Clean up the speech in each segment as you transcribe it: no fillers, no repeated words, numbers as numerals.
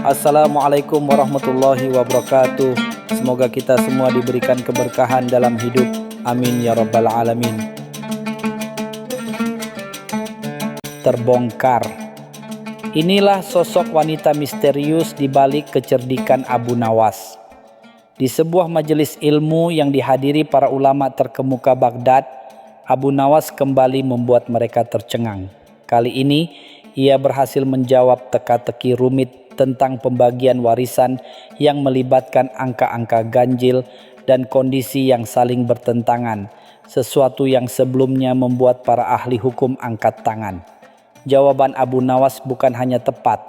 Assalamualaikum warahmatullahi wabarakatuh. Semoga kita semua diberikan keberkahan dalam hidup. Amin ya rabbal alamin. Terbongkar. Inilah sosok wanita misterius di balik kecerdikan Abu Nawas. Di sebuah majelis ilmu yang dihadiri para ulama terkemuka Baghdad, Abu Nawas kembali membuat mereka tercengang. Kali ini ia berhasil menjawab teka-teki rumit tentang pembagian warisan yang melibatkan angka-angka ganjil dan kondisi yang saling bertentangan, sesuatu yang sebelumnya membuat para ahli hukum angkat tangan. Jawaban Abu Nawas bukan hanya tepat,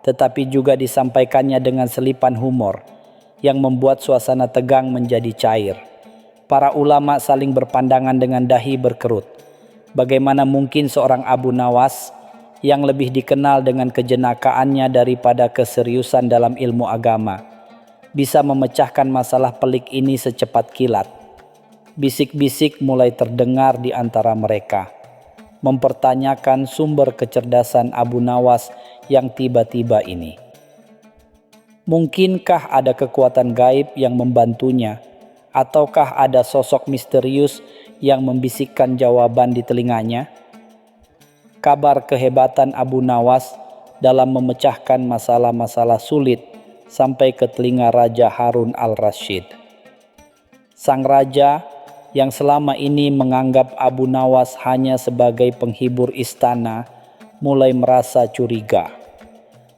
tetapi juga disampaikannya dengan selipan humor yang membuat suasana tegang menjadi cair. Para ulama saling berpandangan dengan dahi berkerut. Bagaimana mungkin seorang Abu Nawas yang lebih dikenal dengan kejenakaannya daripada keseriusan dalam ilmu agama bisa memecahkan masalah pelik ini secepat kilat? Bisik-bisik mulai terdengar di antara mereka, mempertanyakan sumber kecerdasan Abu Nawas yang tiba-tiba ini. Mungkinkah ada kekuatan gaib yang membantunya? Ataukah ada sosok misterius yang membisikkan jawaban di telinganya? Kabar kehebatan Abu Nawas dalam memecahkan masalah-masalah sulit sampai ke telinga Raja Harun al-Rasyid. Sang raja yang selama ini menganggap Abu Nawas hanya sebagai penghibur istana mulai merasa curiga.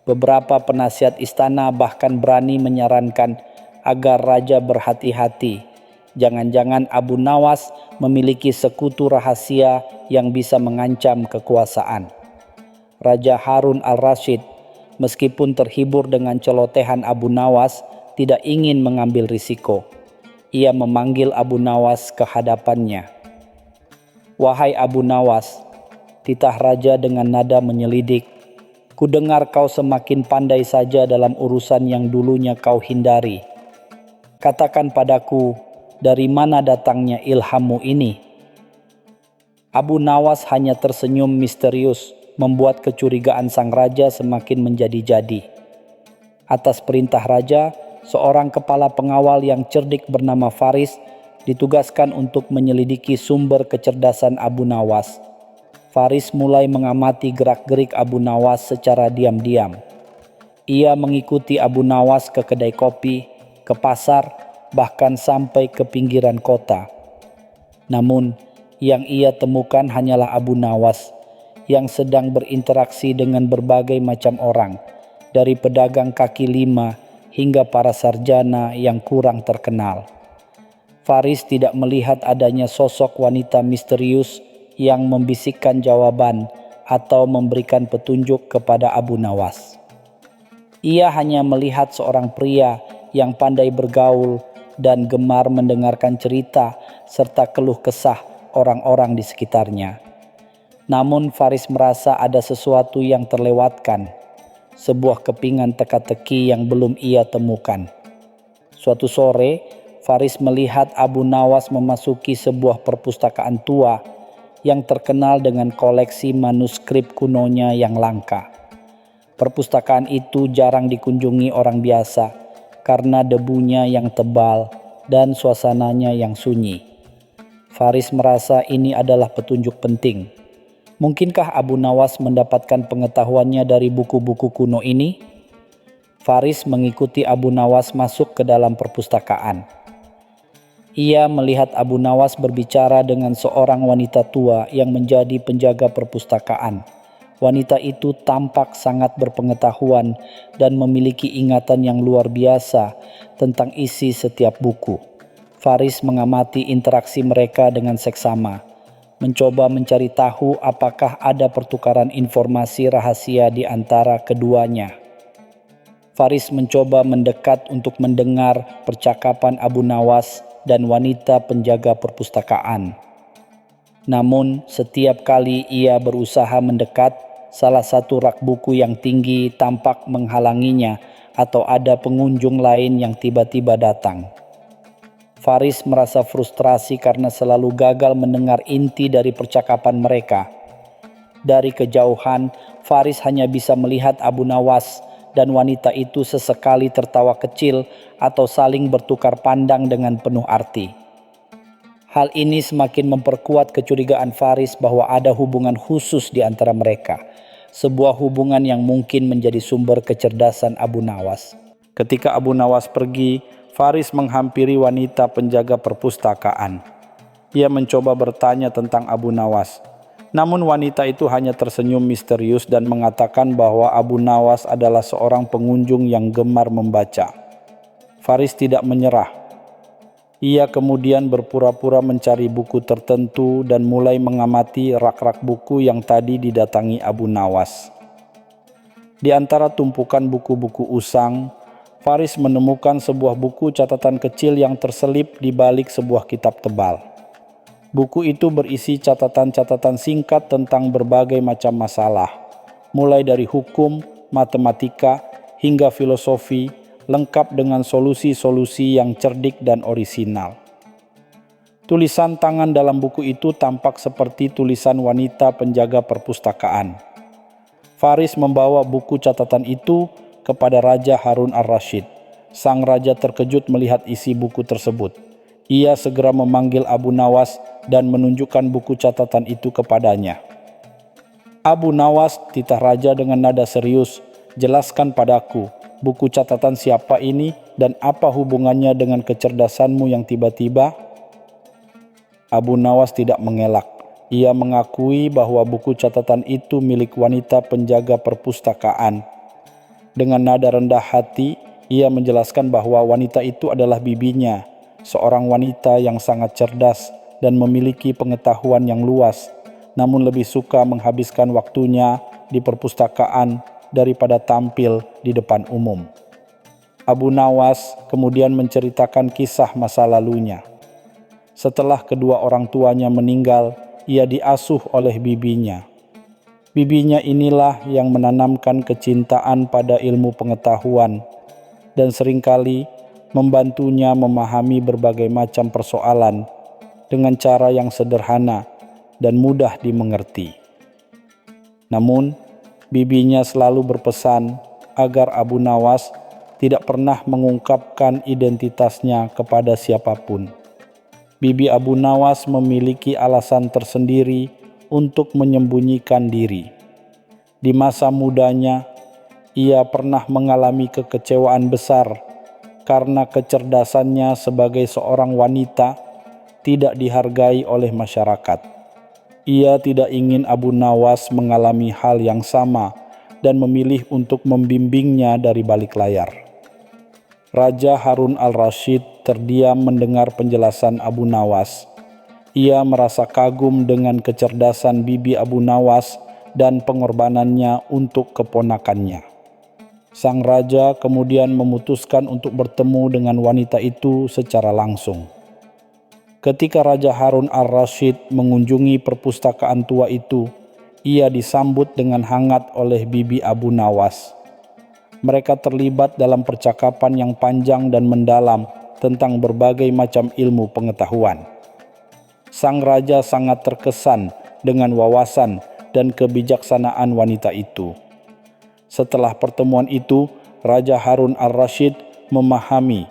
Beberapa penasihat istana bahkan berani menyarankan agar raja berhati-hati. Jangan-jangan Abu Nawas memiliki sekutu rahasia yang bisa mengancam kekuasaan. Raja Harun al-Rasyid, meskipun terhibur dengan celotehan Abu Nawas, tidak ingin mengambil risiko. Ia memanggil Abu Nawas ke hadapannya. "Wahai Abu Nawas," titah raja dengan nada menyelidik, "kudengar kau semakin pandai saja dalam urusan yang dulunya kau hindari. Katakan padaku, dari mana datangnya ilhammu ini?" Abu Nawas hanya tersenyum misterius, membuat kecurigaan sang raja semakin menjadi-jadi. Atas perintah raja, seorang kepala pengawal yang cerdik bernama Faris ditugaskan untuk menyelidiki sumber kecerdasan Abu Nawas. Faris mulai mengamati gerak-gerik Abu Nawas secara diam-diam. Ia mengikuti Abu Nawas ke kedai kopi, ke pasar, bahkan sampai ke pinggiran kota. Namun, yang ia temukan hanyalah Abu Nawas yang sedang berinteraksi dengan berbagai macam orang, dari pedagang kaki lima hingga para sarjana yang kurang terkenal. Faris tidak melihat adanya sosok wanita misterius yang membisikkan jawaban atau memberikan petunjuk kepada Abu Nawas. Ia hanya melihat seorang pria yang pandai bergaul dan gemar mendengarkan cerita serta keluh kesah orang-orang di sekitarnya. Namun Faris merasa ada sesuatu yang terlewatkan, sebuah kepingan teka-teki yang belum ia temukan. Suatu sore, Faris melihat Abu Nawas memasuki sebuah perpustakaan tua yang terkenal dengan koleksi manuskrip kunonya yang langka. Perpustakaan itu jarang dikunjungi orang biasa karena debunya yang tebal dan suasananya yang sunyi. Faris merasa ini adalah petunjuk penting. Mungkinkah Abu Nawas mendapatkan pengetahuannya dari buku-buku kuno ini? Faris mengikuti Abu Nawas masuk ke dalam perpustakaan. Ia melihat Abu Nawas berbicara dengan seorang wanita tua yang menjadi penjaga perpustakaan. Wanita itu tampak sangat berpengetahuan dan memiliki ingatan yang luar biasa tentang isi setiap buku. Faris mengamati interaksi mereka dengan seksama, mencoba mencari tahu apakah ada pertukaran informasi rahasia di antara keduanya. Faris mencoba mendekat untuk mendengar percakapan Abu Nawas dan wanita penjaga perpustakaan. Namun setiap kali ia berusaha mendekat, salah satu rak buku yang tinggi tampak menghalanginya atau ada pengunjung lain yang tiba-tiba datang. Faris merasa frustrasi karena selalu gagal mendengar inti dari percakapan mereka. Dari kejauhan, Faris hanya bisa melihat Abu Nawas dan wanita itu sesekali tertawa kecil atau saling bertukar pandang dengan penuh arti. Hal ini semakin memperkuat kecurigaan Faris bahwa ada hubungan khusus di antara mereka, sebuah hubungan yang mungkin menjadi sumber kecerdasan Abu Nawas. Ketika Abu Nawas pergi, Faris menghampiri wanita penjaga perpustakaan. Ia mencoba bertanya tentang Abu Nawas. Namun wanita itu hanya tersenyum misterius dan mengatakan bahwa Abu Nawas adalah seorang pengunjung yang gemar membaca. Faris tidak menyerah. Ia kemudian berpura-pura mencari buku tertentu dan mulai mengamati rak-rak buku yang tadi didatangi Abu Nawas. Di antara tumpukan buku-buku usang, Faris menemukan sebuah buku catatan kecil yang terselip di balik sebuah kitab tebal. Buku itu berisi catatan-catatan singkat tentang berbagai macam masalah, mulai dari hukum, matematika, hingga filosofi, lengkap dengan solusi-solusi yang cerdik dan orisinal. Tulisan tangan dalam buku itu tampak seperti tulisan wanita penjaga perpustakaan. Faris membawa buku catatan itu kepada Raja Harun al-Rashid. Sang raja terkejut melihat isi buku tersebut. Ia segera memanggil Abu Nawas dan menunjukkan buku catatan itu kepadanya. Abu Nawas, titah raja dengan nada serius, "Jelaskan padaku, buku catatan siapa ini dan apa hubungannya dengan kecerdasanmu yang tiba-tiba?" Abu Nawas tidak mengelak. Ia mengakui bahwa buku catatan itu milik wanita penjaga perpustakaan. Dengan nada rendah hati, ia menjelaskan bahwa wanita itu adalah bibinya, seorang wanita yang sangat cerdas dan memiliki pengetahuan yang luas, namun lebih suka menghabiskan waktunya di perpustakaan daripada tampil di depan umum. Abu Nawas kemudian menceritakan kisah masa lalunya. Setelah kedua orang tuanya meninggal, ia diasuh oleh bibinya. Bibinya inilah yang menanamkan kecintaan pada ilmu pengetahuan dan seringkali membantunya memahami berbagai macam persoalan dengan cara yang sederhana dan mudah dimengerti. Namun, bibinya selalu berpesan agar Abu Nawas tidak pernah mengungkapkan identitasnya kepada siapapun. Bibi Abu Nawas memiliki alasan tersendiri untuk menyembunyikan diri. Di masa mudanya, ia pernah mengalami kekecewaan besar karena kecerdasannya sebagai seorang wanita tidak dihargai oleh masyarakat. Ia tidak ingin Abu Nawas mengalami hal yang sama dan memilih untuk membimbingnya dari balik layar. Raja Harun al-Rashid terdiam mendengar penjelasan Abu Nawas. Ia merasa kagum dengan kecerdasan bibi Abu Nawas dan pengorbanannya untuk keponakannya. Sang raja kemudian memutuskan untuk bertemu dengan wanita itu secara langsung. Ketika Raja Harun al-Rashid mengunjungi perpustakaan tua itu, ia disambut dengan hangat oleh bibi Abu Nawas. Mereka terlibat dalam percakapan yang panjang dan mendalam tentang berbagai macam ilmu pengetahuan. Sang raja sangat terkesan dengan wawasan dan kebijaksanaan wanita itu. Setelah pertemuan itu, Raja Harun al-Rashid memahami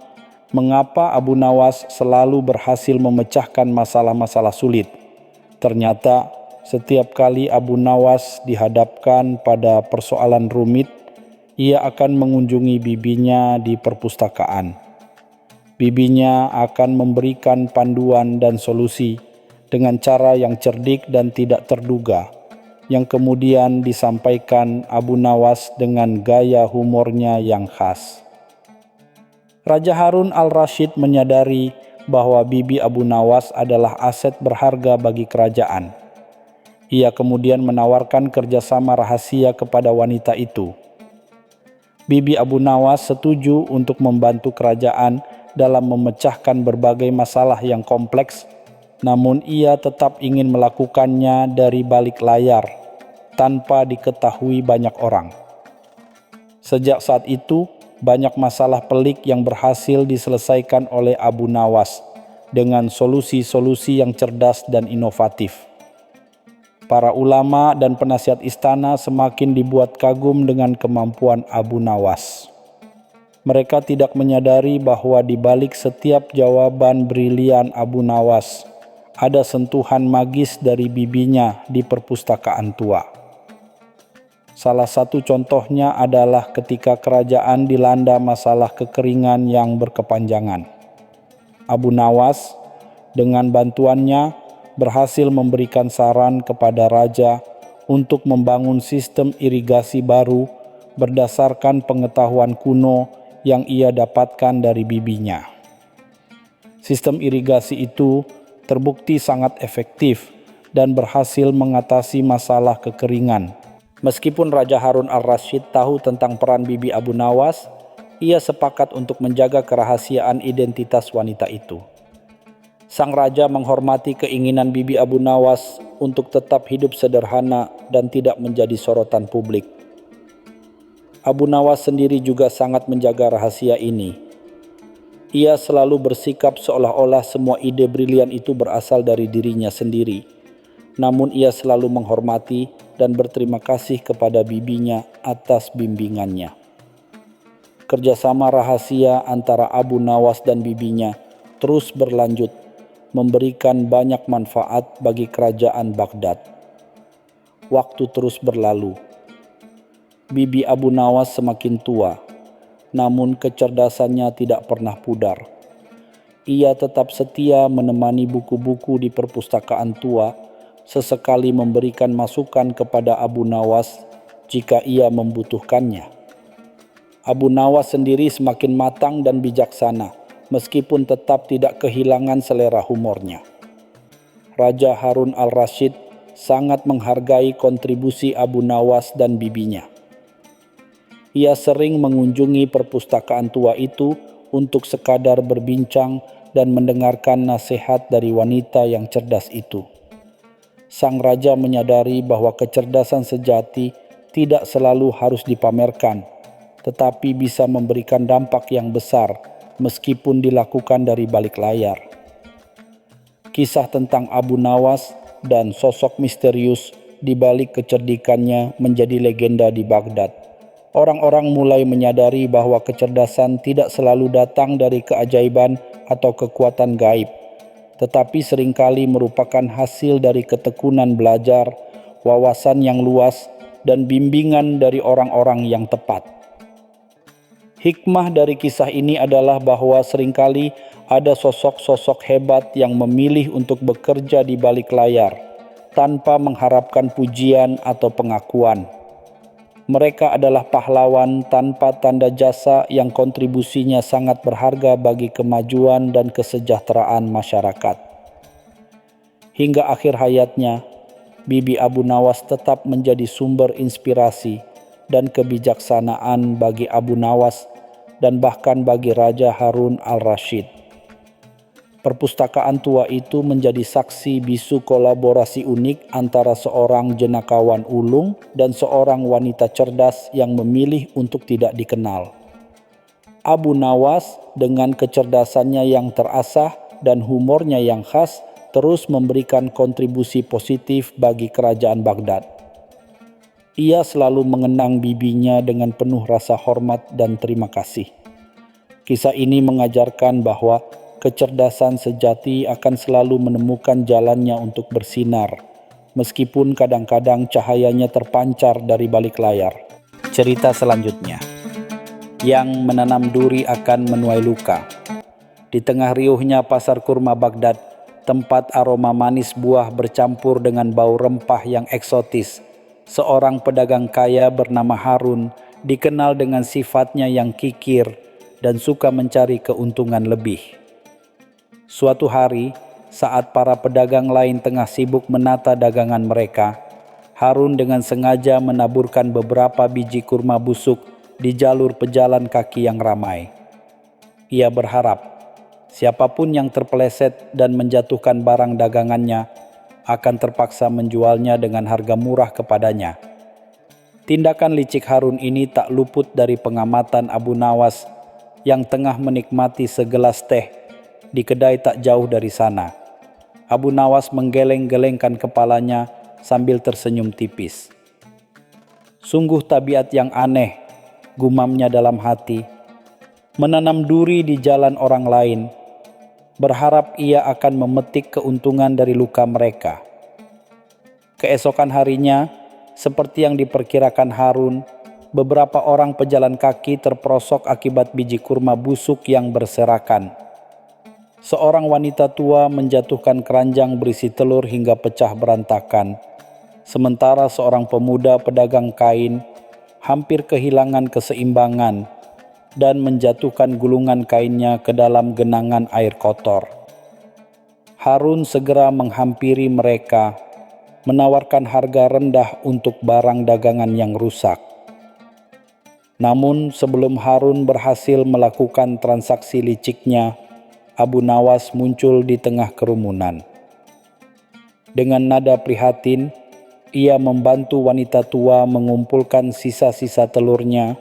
mengapa Abu Nawas selalu berhasil memecahkan masalah-masalah sulit. Ternyata, setiap kali Abu Nawas dihadapkan pada persoalan rumit, ia akan mengunjungi bibinya di perpustakaan. Bibinya akan memberikan panduan dan solusi dengan cara yang cerdik dan tidak terduga, yang kemudian disampaikan Abu Nawas dengan gaya humornya yang khas. Raja Harun al-Rashid menyadari bahwa bibi Abu Nawas adalah aset berharga bagi kerajaan. Ia kemudian menawarkan kerjasama rahasia kepada wanita itu. Bibi Abu Nawas setuju untuk membantu kerajaan dalam memecahkan berbagai masalah yang kompleks, namun ia tetap ingin melakukannya dari balik layar, tanpa diketahui banyak orang. Sejak saat itu, banyak masalah pelik yang berhasil diselesaikan oleh Abu Nawas dengan solusi-solusi yang cerdas dan inovatif. Para ulama dan penasihat istana semakin dibuat kagum dengan kemampuan Abu Nawas. Mereka tidak menyadari bahwa di balik setiap jawaban brilian Abu Nawas ada sentuhan magis dari bibinya di perpustakaan tua. Salah satu contohnya adalah ketika kerajaan dilanda masalah kekeringan yang berkepanjangan. Abu Nawas dengan bantuannya berhasil memberikan saran kepada raja untuk membangun sistem irigasi baru berdasarkan pengetahuan kuno yang ia dapatkan dari bibinya. Sistem irigasi itu terbukti sangat efektif dan berhasil mengatasi masalah kekeringan. Meskipun Raja Harun al-Rasyid tahu tentang peran bibi Abu Nawas, ia sepakat untuk menjaga kerahasiaan identitas wanita itu. Sang raja menghormati keinginan bibi Abu Nawas untuk tetap hidup sederhana dan tidak menjadi sorotan publik. Abu Nawas sendiri juga sangat menjaga rahasia ini. Ia selalu bersikap seolah-olah semua ide brilian itu berasal dari dirinya sendiri. Namun ia selalu menghormati dan berterima kasih kepada bibinya atas bimbingannya. Kerjasama rahasia antara Abu Nawas dan bibinya terus berlanjut, memberikan banyak manfaat bagi kerajaan Baghdad. Waktu terus berlalu. Bibi Abu Nawas semakin tua, namun kecerdasannya tidak pernah pudar. Ia tetap setia menemani buku-buku di perpustakaan tua, sesekali memberikan masukan kepada Abu Nawas jika ia membutuhkannya. Abu Nawas sendiri semakin matang dan bijaksana, meskipun tetap tidak kehilangan selera humornya. Raja Harun al-Rasyid sangat menghargai kontribusi Abu Nawas dan bibinya. Ia sering mengunjungi perpustakaan tua itu untuk sekadar berbincang dan mendengarkan nasihat dari wanita yang cerdas itu. Sang raja menyadari bahwa kecerdasan sejati tidak selalu harus dipamerkan, tetapi bisa memberikan dampak yang besar meskipun dilakukan dari balik layar. Kisah tentang Abu Nawas dan sosok misterius di balik kecerdikannya menjadi legenda di Baghdad. Orang-orang mulai menyadari bahwa kecerdasan tidak selalu datang dari keajaiban atau kekuatan gaib, tetapi seringkali merupakan hasil dari ketekunan belajar, wawasan yang luas, dan bimbingan dari orang-orang yang tepat. Hikmah dari kisah ini adalah bahwa seringkali ada sosok-sosok hebat yang memilih untuk bekerja di balik layar tanpa mengharapkan pujian atau pengakuan. Mereka adalah pahlawan tanpa tanda jasa yang kontribusinya sangat berharga bagi kemajuan dan kesejahteraan masyarakat. Hingga akhir hayatnya, Bibi Abu Nawas tetap menjadi sumber inspirasi dan kebijaksanaan bagi Abu Nawas dan bahkan bagi Raja Harun al-Rasyid. Perpustakaan tua itu menjadi saksi bisu kolaborasi unik antara seorang jenakawan ulung dan seorang wanita cerdas yang memilih untuk tidak dikenal. Abu Nawas dengan kecerdasannya yang terasah dan humornya yang khas terus memberikan kontribusi positif bagi kerajaan Baghdad. Ia selalu mengenang bibinya dengan penuh rasa hormat dan terima kasih. Kisah ini mengajarkan bahwa kecerdasan sejati akan selalu menemukan jalannya untuk bersinar, meskipun kadang-kadang cahayanya terpancar dari balik layar. Cerita selanjutnya, yang menanam duri akan menuai luka. Di tengah riuhnya pasar kurma Baghdad, tempat aroma manis buah bercampur dengan bau rempah yang eksotis, seorang pedagang kaya bernama Harun dikenal dengan sifatnya yang kikir dan suka mencari keuntungan lebih. Suatu hari, saat para pedagang lain tengah sibuk menata dagangan mereka, Harun dengan sengaja menaburkan beberapa biji kurma busuk di jalur pejalan kaki yang ramai. Ia berharap siapapun yang terpeleset dan menjatuhkan barang dagangannya akan terpaksa menjualnya dengan harga murah kepadanya. Tindakan licik Harun ini tak luput dari pengamatan Abu Nawas yang tengah menikmati segelas teh di kedai tak jauh dari sana. Abu Nawas menggeleng-gelengkan kepalanya sambil tersenyum tipis. Sungguh tabiat yang aneh, gumamnya dalam hati. Menanam duri di jalan orang lain, berharap ia akan memetik keuntungan dari luka mereka. Keesokan harinya, seperti yang diperkirakan Harun, beberapa orang pejalan kaki terperosok akibat biji kurma busuk yang berserakan. Seorang wanita tua menjatuhkan keranjang berisi telur hingga pecah berantakan, sementara seorang pemuda pedagang kain hampir kehilangan keseimbangan dan menjatuhkan gulungan kainnya ke dalam genangan air kotor. Harun segera menghampiri mereka, menawarkan harga rendah untuk barang dagangan yang rusak. Namun sebelum Harun berhasil melakukan transaksi liciknya, Abu Nawas muncul di tengah kerumunan. Dengan nada prihatin, ia membantu wanita tua mengumpulkan sisa-sisa telurnya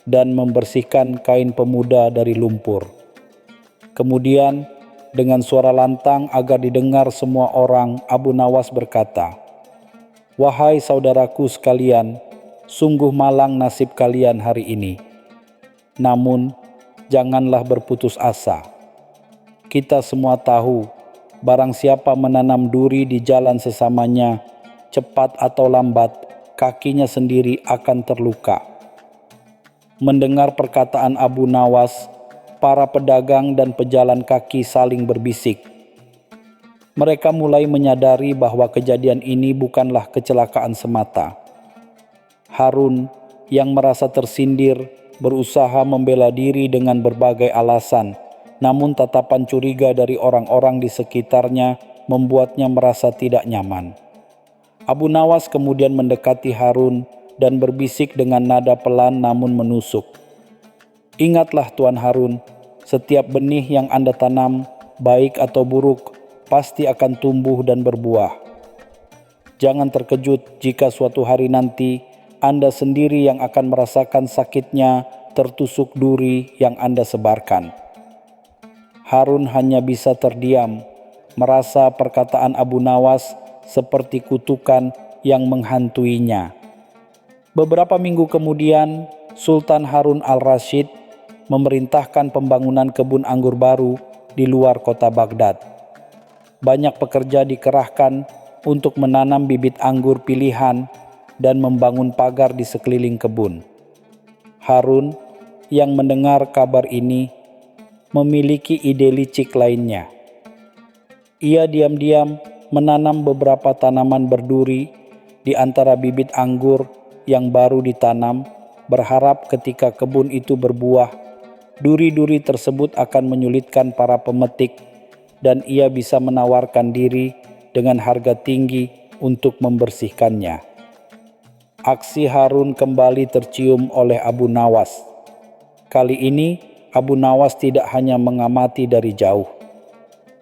dan membersihkan kain pemuda dari lumpur. Kemudian, dengan suara lantang agar didengar semua orang, Abu Nawas berkata, "Wahai saudaraku sekalian, sungguh malang nasib kalian hari ini. Namun, janganlah berputus asa. Kita semua tahu, barang siapa menanam duri di jalan sesamanya, cepat atau lambat, kakinya sendiri akan terluka." Mendengar perkataan Abu Nawas, para pedagang dan pejalan kaki saling berbisik. Mereka mulai menyadari bahwa kejadian ini bukanlah kecelakaan semata. Harun yang merasa tersindir berusaha membela diri dengan berbagai alasan, namun tatapan curiga dari orang-orang di sekitarnya membuatnya merasa tidak nyaman. Abu Nawas kemudian mendekati Harun dan berbisik dengan nada pelan namun menusuk. "Ingatlah Tuan Harun, setiap benih yang Anda tanam, baik atau buruk, pasti akan tumbuh dan berbuah. Jangan terkejut jika suatu hari nanti Anda sendiri yang akan merasakan sakitnya tertusuk duri yang Anda sebarkan." Harun hanya bisa terdiam, merasa perkataan Abu Nawas seperti kutukan yang menghantuinya. Beberapa minggu kemudian, Sultan Harun al-Rasyid memerintahkan pembangunan kebun anggur baru di luar kota Baghdad. Banyak pekerja dikerahkan untuk menanam bibit anggur pilihan dan membangun pagar di sekeliling kebun. Harun yang mendengar kabar ini memiliki ide licik lainnya. Ia diam-diam menanam beberapa tanaman berduri di antara bibit anggur yang baru ditanam, berharap ketika kebun itu berbuah, duri-duri tersebut akan menyulitkan para pemetik dan ia bisa menawarkan diri dengan harga tinggi untuk membersihkannya. Aksi Harun kembali tercium oleh Abu Nawas. Kali ini Abu Nawas tidak hanya mengamati dari jauh.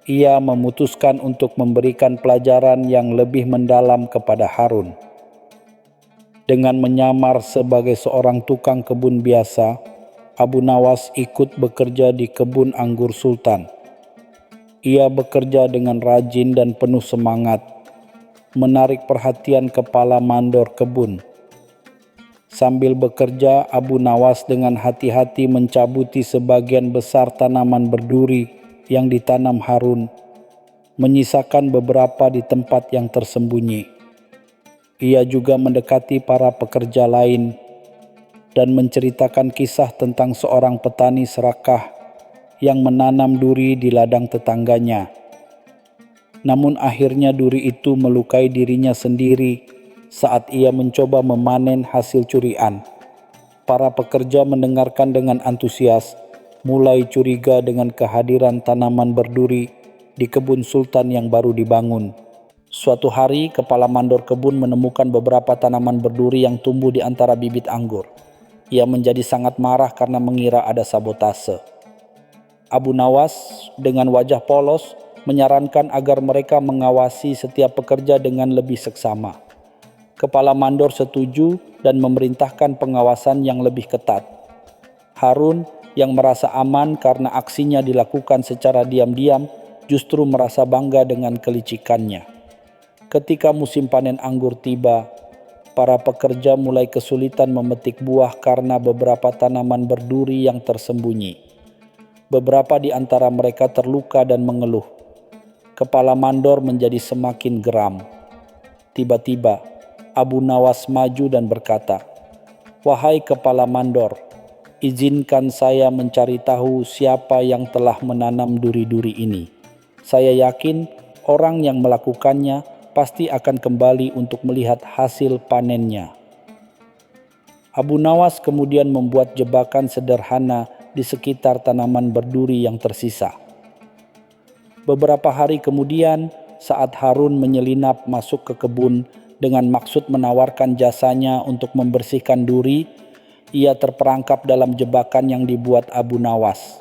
Ia memutuskan untuk memberikan pelajaran yang lebih mendalam kepada Harun. Dengan menyamar sebagai seorang tukang kebun biasa, Abu Nawas ikut bekerja di kebun anggur Sultan. Ia bekerja dengan rajin dan penuh semangat, menarik perhatian kepala mandor kebun. Sambil bekerja, Abu Nawas dengan hati-hati mencabuti sebagian besar tanaman berduri yang ditanam Harun, menyisakan beberapa di tempat yang tersembunyi. Ia juga mendekati para pekerja lain dan menceritakan kisah tentang seorang petani serakah yang menanam duri di ladang tetangganya. Namun akhirnya duri itu melukai dirinya sendiri saat ia mencoba memanen hasil curian. Para pekerja mendengarkan dengan antusias, mulai curiga dengan kehadiran tanaman berduri di kebun Sultan yang baru dibangun. Suatu hari, kepala mandor kebun menemukan beberapa tanaman berduri yang tumbuh di antara bibit anggur. Ia menjadi sangat marah karena mengira ada sabotase. Abu Nawas dengan wajah polos menyarankan agar mereka mengawasi setiap pekerja dengan lebih seksama. Kepala mandor setuju dan memerintahkan pengawasan yang lebih ketat. Harun yang merasa aman karena aksinya dilakukan secara diam-diam justru merasa bangga dengan kelicikannya. Ketika musim panen anggur tiba, para pekerja mulai kesulitan memetik buah karena beberapa tanaman berduri yang tersembunyi. Beberapa di antara mereka terluka dan mengeluh. Kepala mandor menjadi semakin geram. Tiba-tiba, Abu Nawas maju dan berkata, "Wahai kepala mandor, izinkan saya mencari tahu siapa yang telah menanam duri-duri ini. Saya yakin orang yang melakukannya pasti akan kembali untuk melihat hasil panennya." Abu Nawas kemudian membuat jebakan sederhana di sekitar tanaman berduri yang tersisa. Beberapa hari kemudian, saat Harun menyelinap masuk ke kebun dengan maksud menawarkan jasanya untuk membersihkan duri, ia terperangkap dalam jebakan yang dibuat Abu Nawas.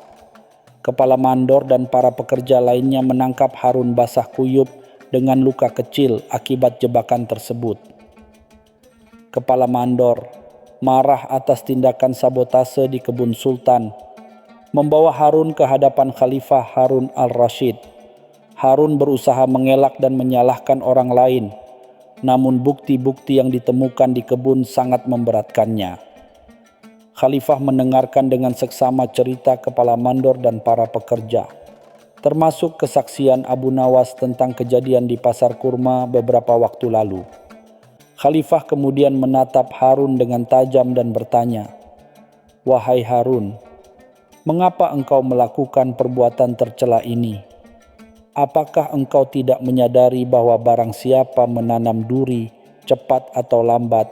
Kepala mandor dan para pekerja lainnya menangkap Harun basah kuyup dengan luka kecil akibat jebakan tersebut. Kepala mandor marah atas tindakan sabotase di kebun sultan, membawa Harun ke hadapan Khalifah Harun al-Rashid. Harun berusaha mengelak dan menyalahkan orang lain, namun bukti-bukti yang ditemukan di kebun sangat memberatkannya. Khalifah mendengarkan dengan seksama cerita kepala mandor dan para pekerja, termasuk kesaksian Abu Nawas tentang kejadian di pasar kurma beberapa waktu lalu. Khalifah kemudian menatap Harun dengan tajam dan bertanya, "Wahai Harun, mengapa engkau melakukan perbuatan tercela ini? Apakah engkau tidak menyadari bahwa barang siapa menanam duri, cepat atau lambat,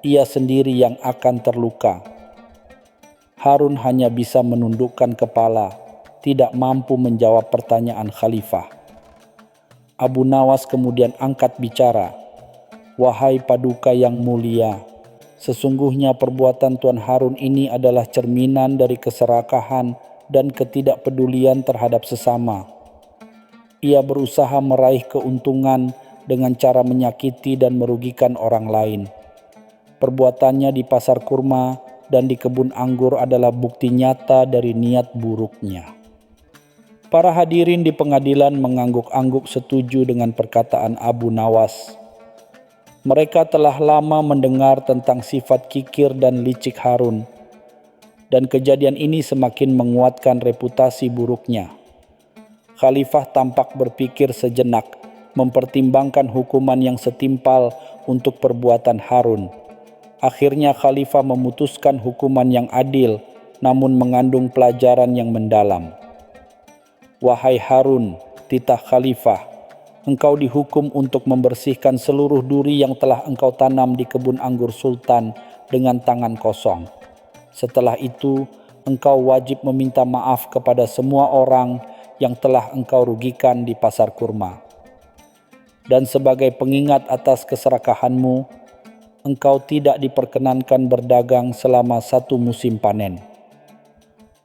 ia sendiri yang akan terluka?" Harun hanya bisa menundukkan kepala, tidak mampu menjawab pertanyaan Khalifah. Abu Nawas kemudian angkat bicara, "Wahai paduka yang mulia, sesungguhnya perbuatan Tuan Harun ini adalah cerminan dari keserakahan dan ketidakpedulian terhadap sesama. Ia berusaha meraih keuntungan dengan cara menyakiti dan merugikan orang lain. Perbuatannya di pasar kurma dan di kebun anggur adalah bukti nyata dari niat buruknya." Para hadirin di pengadilan mengangguk-angguk setuju dengan perkataan Abu Nawas. Mereka telah lama mendengar tentang sifat kikir dan licik Harun, dan kejadian ini semakin menguatkan reputasi buruknya. Khalifah tampak berpikir sejenak, mempertimbangkan hukuman yang setimpal untuk perbuatan Harun. Akhirnya Khalifah memutuskan hukuman yang adil, namun mengandung pelajaran yang mendalam. "Wahai Harun," titah Khalifah, "engkau dihukum untuk membersihkan seluruh duri yang telah engkau tanam di kebun anggur sultan dengan tangan kosong. Setelah itu, engkau wajib meminta maaf kepada semua orang yang telah engkau rugikan di pasar kurma. Dan sebagai pengingat atas keserakahanmu, engkau tidak diperkenankan berdagang selama 1 musim panen."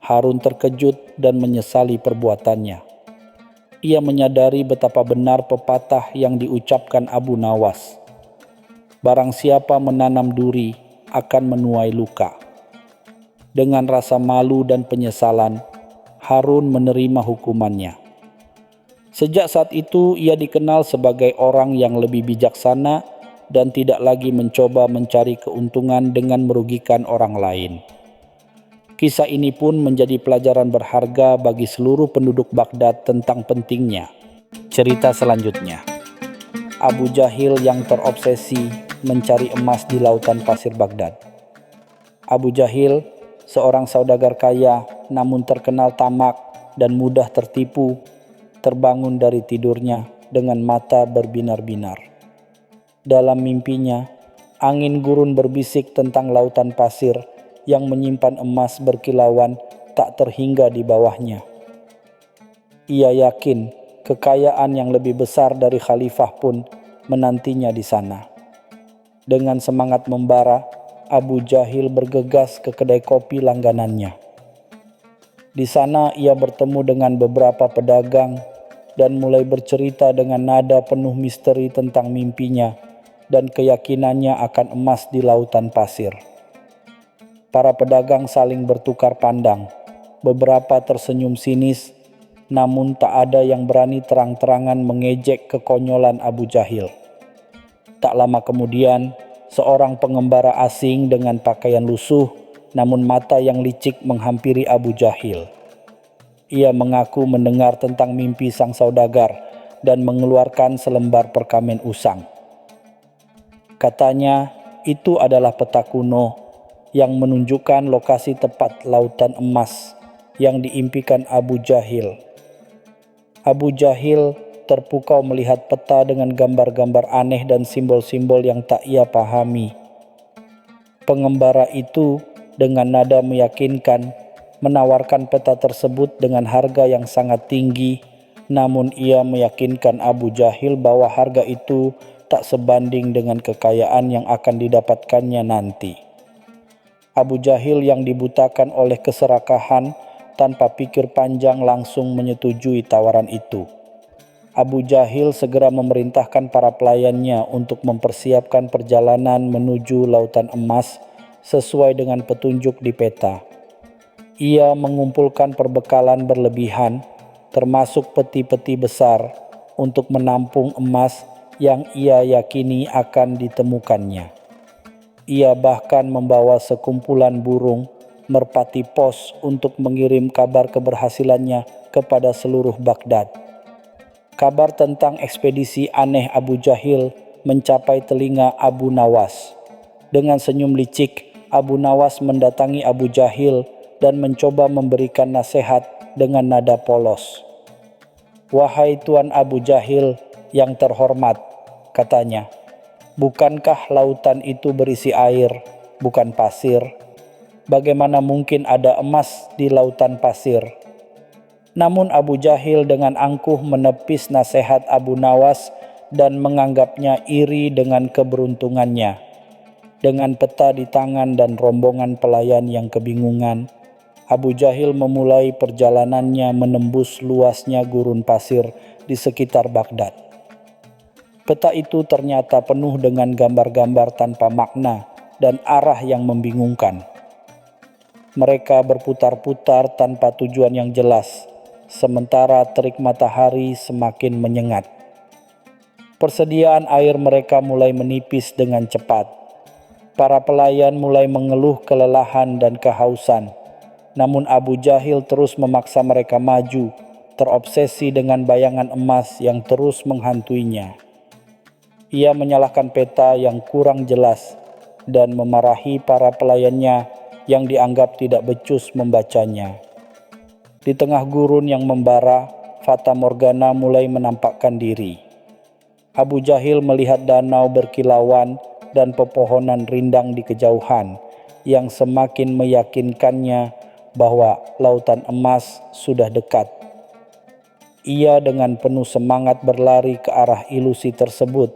Harun terkejut dan menyesali perbuatannya. Ia menyadari betapa benar pepatah yang diucapkan Abu Nawas, "Barang siapa menanam duri akan menuai luka." Dengan rasa malu dan penyesalan, Harun menerima hukumannya. Sejak saat itu ia dikenal sebagai orang yang lebih bijaksana dan tidak lagi mencoba mencari keuntungan dengan merugikan orang lain. Kisah ini pun menjadi pelajaran berharga bagi seluruh penduduk Baghdad tentang pentingnya. Cerita selanjutnya, Abu Jahil yang terobsesi mencari emas di lautan pasir Baghdad. Abu Jahil, seorang saudagar kaya namun terkenal tamak dan mudah tertipu, terbangun dari tidurnya dengan mata berbinar-binar. Dalam mimpinya, angin gurun berbisik tentang lautan pasir yang menyimpan emas berkilauan tak terhingga di bawahnya. Ia yakin kekayaan yang lebih besar dari khalifah pun menantinya di sana. Dengan semangat membara, Abu Jahil bergegas ke kedai kopi langganannya. Di sana ia bertemu dengan beberapa pedagang dan mulai bercerita dengan nada penuh misteri tentang mimpinya dan keyakinannya akan emas di lautan pasir. Para pedagang saling bertukar pandang. Beberapa tersenyum sinis, namun tak ada yang berani terang-terangan mengejek kekonyolan Abu Jahil. Tak lama kemudian, seorang pengembara asing dengan pakaian lusuh namun mata yang licik menghampiri Abu Jahil. Ia mengaku mendengar tentang mimpi sang saudagar dan mengeluarkan selembar perkamen usang. Katanya, itu adalah peta kuno yang menunjukkan lokasi tepat lautan emas yang diimpikan Abu Jahil. Abu Jahil terpukau melihat peta dengan gambar-gambar aneh dan simbol-simbol yang tak ia pahami. Pengembara itu dengan nada meyakinkan menawarkan peta tersebut dengan harga yang sangat tinggi, namun ia meyakinkan Abu Jahil bahwa harga itu tak sebanding dengan kekayaan yang akan didapatkannya nanti. Abu Jahil yang dibutakan oleh keserakahan tanpa pikir panjang langsung menyetujui tawaran itu. Abu Jahil segera memerintahkan para pelayannya untuk mempersiapkan perjalanan menuju lautan emas sesuai dengan petunjuk di peta. Ia mengumpulkan perbekalan berlebihan, termasuk peti-peti besar, untuk menampung emas yang ia yakini akan ditemukannya. Ia bahkan membawa sekumpulan burung merpati pos untuk mengirim kabar keberhasilannya kepada seluruh Baghdad. Kabar tentang ekspedisi aneh Abu Jahil mencapai telinga Abu Nawas. Dengan senyum licik, Abu Nawas mendatangi Abu Jahil dan mencoba memberikan nasihat dengan nada polos. "Wahai Tuan Abu Jahil yang terhormat," katanya, "bukankah lautan itu berisi air, bukan pasir? Bagaimana mungkin ada emas di lautan pasir?" Namun Abu Jahil dengan angkuh menepis nasihat Abu Nawas dan menganggapnya iri dengan keberuntungannya. Dengan peta di tangan dan rombongan pelayan yang kebingungan, Abu Jahil memulai perjalanannya menembus luasnya gurun pasir di sekitar Baghdad. Peta itu ternyata penuh dengan gambar-gambar tanpa makna dan arah yang membingungkan. Mereka berputar-putar tanpa tujuan yang jelas, sementara terik matahari semakin menyengat. Persediaan air mereka mulai menipis dengan cepat. Para pelayan mulai mengeluh kelelahan dan kehausan. Namun Abu Jahil terus memaksa mereka maju, terobsesi dengan bayangan emas yang terus menghantuinya. Ia menyalahkan peta yang kurang jelas dan memarahi para pelayannya yang dianggap tidak becus membacanya. Di tengah gurun yang membara, Fata Morgana mulai menampakkan diri. Abu Jahil melihat danau berkilauan dan pepohonan rindang di kejauhan yang semakin meyakinkannya bahwa lautan emas sudah dekat. Ia dengan penuh semangat berlari ke arah ilusi tersebut,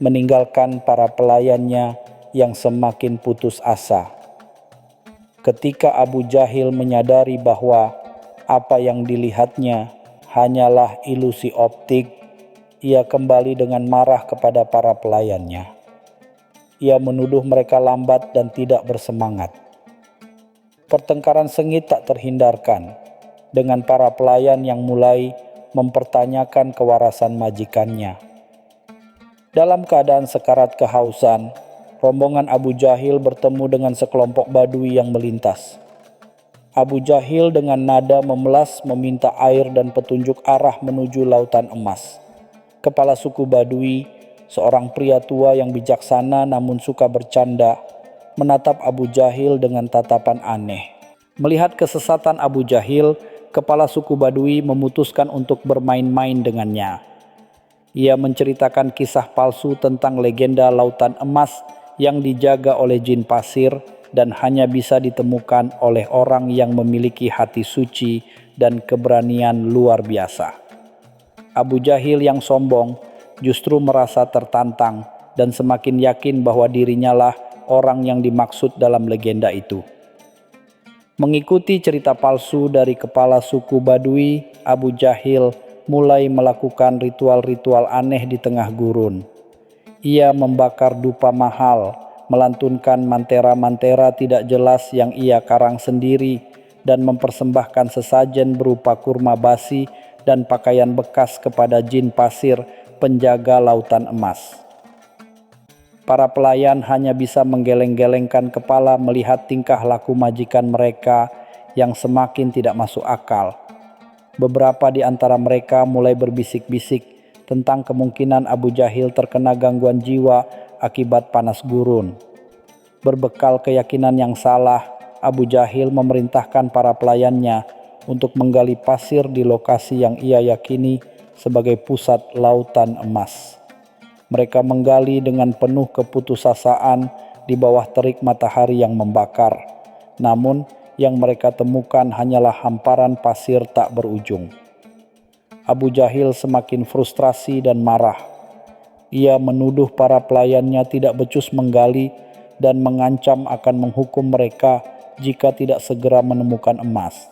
meninggalkan para pelayannya yang semakin putus asa. Ketika Abu Jahil menyadari bahwa apa yang dilihatnya hanyalah ilusi optik, ia kembali dengan marah kepada para pelayannya. Ia menuduh mereka lambat dan tidak bersemangat. Pertengkaran sengit tak terhindarkan dengan para pelayan yang mulai mempertanyakan kewarasan majikannya. Dalam keadaan sekarat kehausan, rombongan Abu Jahil bertemu dengan sekelompok Badui yang melintas. Abu Jahil dengan nada memelas meminta air dan petunjuk arah menuju lautan emas. Kepala suku Badui, seorang pria tua yang bijaksana namun suka bercanda, menatap Abu Jahil dengan tatapan aneh. Melihat kesesatan Abu Jahil, kepala suku Badui memutuskan untuk bermain-main dengannya. Ia menceritakan kisah palsu tentang legenda lautan emas yang dijaga oleh jin pasir dan hanya bisa ditemukan oleh orang yang memiliki hati suci dan keberanian luar biasa. Abu Jahil yang sombong justru merasa tertantang dan semakin yakin bahwa dirinya lah orang yang dimaksud dalam legenda itu. Mengikuti cerita palsu dari kepala suku Badui, Abu Jahil mulai melakukan ritual-ritual aneh di tengah gurun. Ia membakar dupa mahal, melantunkan mantera-mantera tidak jelas yang ia karang sendiri, dan mempersembahkan sesajen berupa kurma basi dan pakaian bekas kepada jin pasir penjaga lautan emas. Para pelayan hanya bisa menggeleng-gelengkan kepala melihat tingkah laku majikan mereka yang semakin tidak masuk akal. Beberapa di antara mereka mulai berbisik-bisik tentang kemungkinan Abu Jahil terkena gangguan jiwa akibat panas gurun. Berbekal keyakinan yang salah, Abu Jahil memerintahkan para pelayannya untuk menggali pasir di lokasi yang ia yakini sebagai pusat lautan emas. Mereka menggali dengan penuh keputusasaan di bawah terik matahari yang membakar. Namun, yang mereka temukan hanyalah hamparan pasir tak berujung. Abu Jahil semakin frustrasi dan marah. Ia menuduh para pelayannya tidak becus menggali dan mengancam akan menghukum mereka jika tidak segera menemukan emas.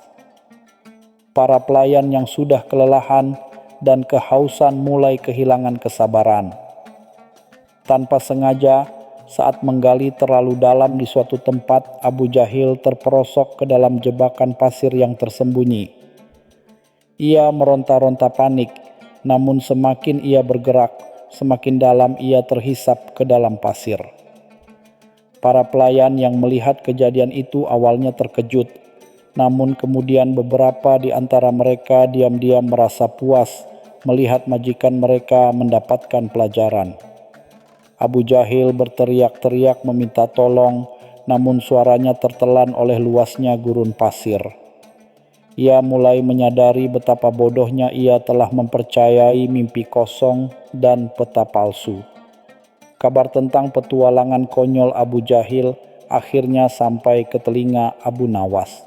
Para pelayan yang sudah kelelahan dan kehausan mulai kehilangan kesabaran. Tanpa sengaja, saat menggali terlalu dalam di suatu tempat, Abu Jahil terperosok ke dalam jebakan pasir yang tersembunyi. Ia meronta-ronta panik, namun semakin ia bergerak, semakin dalam ia terhisap ke dalam pasir. Para pelayan yang melihat kejadian itu awalnya terkejut, namun kemudian beberapa di antara mereka diam-diam merasa puas melihat majikan mereka mendapatkan pelajaran. Abu Jahil berteriak-teriak meminta tolong, namun suaranya tertelan oleh luasnya gurun pasir. Ia mulai menyadari betapa bodohnya ia telah mempercayai mimpi kosong dan peta palsu. Kabar tentang petualangan konyol Abu Jahil akhirnya sampai ke telinga Abu Nawas.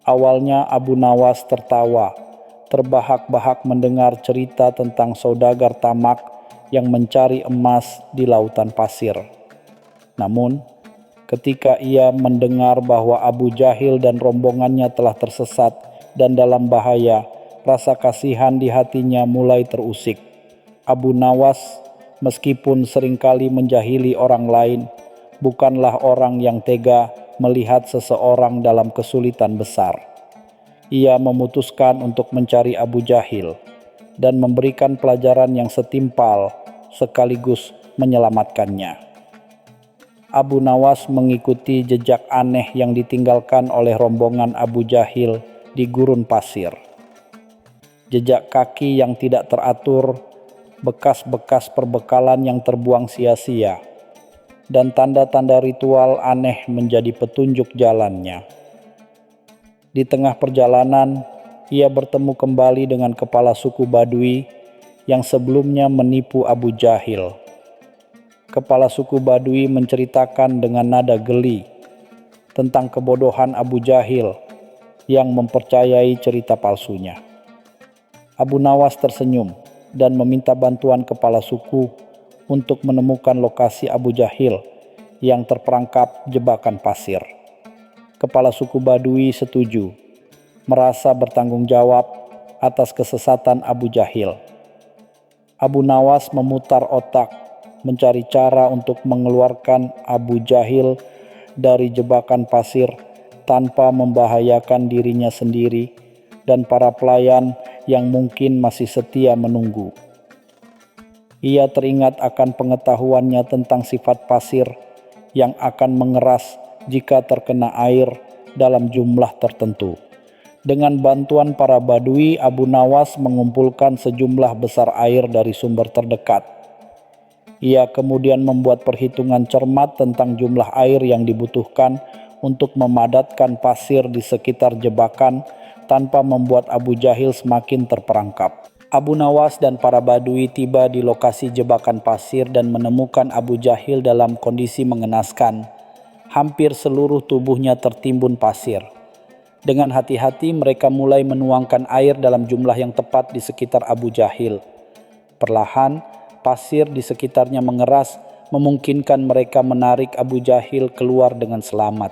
Awalnya Abu Nawas tertawa, terbahak-bahak mendengar cerita tentang saudagar tamak yang mencari emas di lautan pasir. Namun, ketika ia mendengar bahwa Abu Jahil dan rombongannya telah tersesat dan dalam bahaya, rasa kasihan di hatinya mulai terusik. Abu Nawas, meskipun seringkali menjahili orang lain, bukanlah orang yang tega melihat seseorang dalam kesulitan besar. Ia memutuskan untuk mencari Abu Jahil dan memberikan pelajaran yang setimpal sekaligus menyelamatkannya. Abu Nawas mengikuti jejak aneh yang ditinggalkan oleh rombongan Abu Jahil di gurun pasir. Jejak kaki yang tidak teratur, bekas-bekas perbekalan yang terbuang sia-sia, dan tanda-tanda ritual aneh menjadi petunjuk jalannya. Di tengah perjalanan, ia bertemu kembali dengan kepala suku Badui yang sebelumnya menipu Abu Jahil. Kepala suku Badui menceritakan dengan nada geli tentang kebodohan Abu Jahil yang mempercayai cerita palsunya. Abu Nawas tersenyum dan meminta bantuan kepala suku untuk menemukan lokasi Abu Jahil yang terperangkap jebakan pasir. Kepala suku Badui setuju, merasa bertanggung jawab atas kesesatan Abu Jahil. Abu Nawas memutar otak, mencari cara untuk mengeluarkan Abu Jahil dari jebakan pasir tanpa membahayakan dirinya sendiri dan para pelayan yang mungkin masih setia menunggu. Ia teringat akan pengetahuannya tentang sifat pasir yang akan mengeras jika terkena air dalam jumlah tertentu. Dengan bantuan para Badui, Abu Nawas mengumpulkan sejumlah besar air dari sumber terdekat. Ia kemudian membuat perhitungan cermat tentang jumlah air yang dibutuhkan untuk memadatkan pasir di sekitar jebakan tanpa membuat Abu Jahil semakin terperangkap. Abu Nawas dan para Badui tiba di lokasi jebakan pasir dan menemukan Abu Jahil dalam kondisi mengenaskan. Hampir seluruh tubuhnya tertimbun pasir. Dengan hati-hati mereka mulai menuangkan air dalam jumlah yang tepat di sekitar Abu Jahil. Perlahan, pasir di sekitarnya mengeras, memungkinkan mereka menarik Abu Jahil keluar dengan selamat.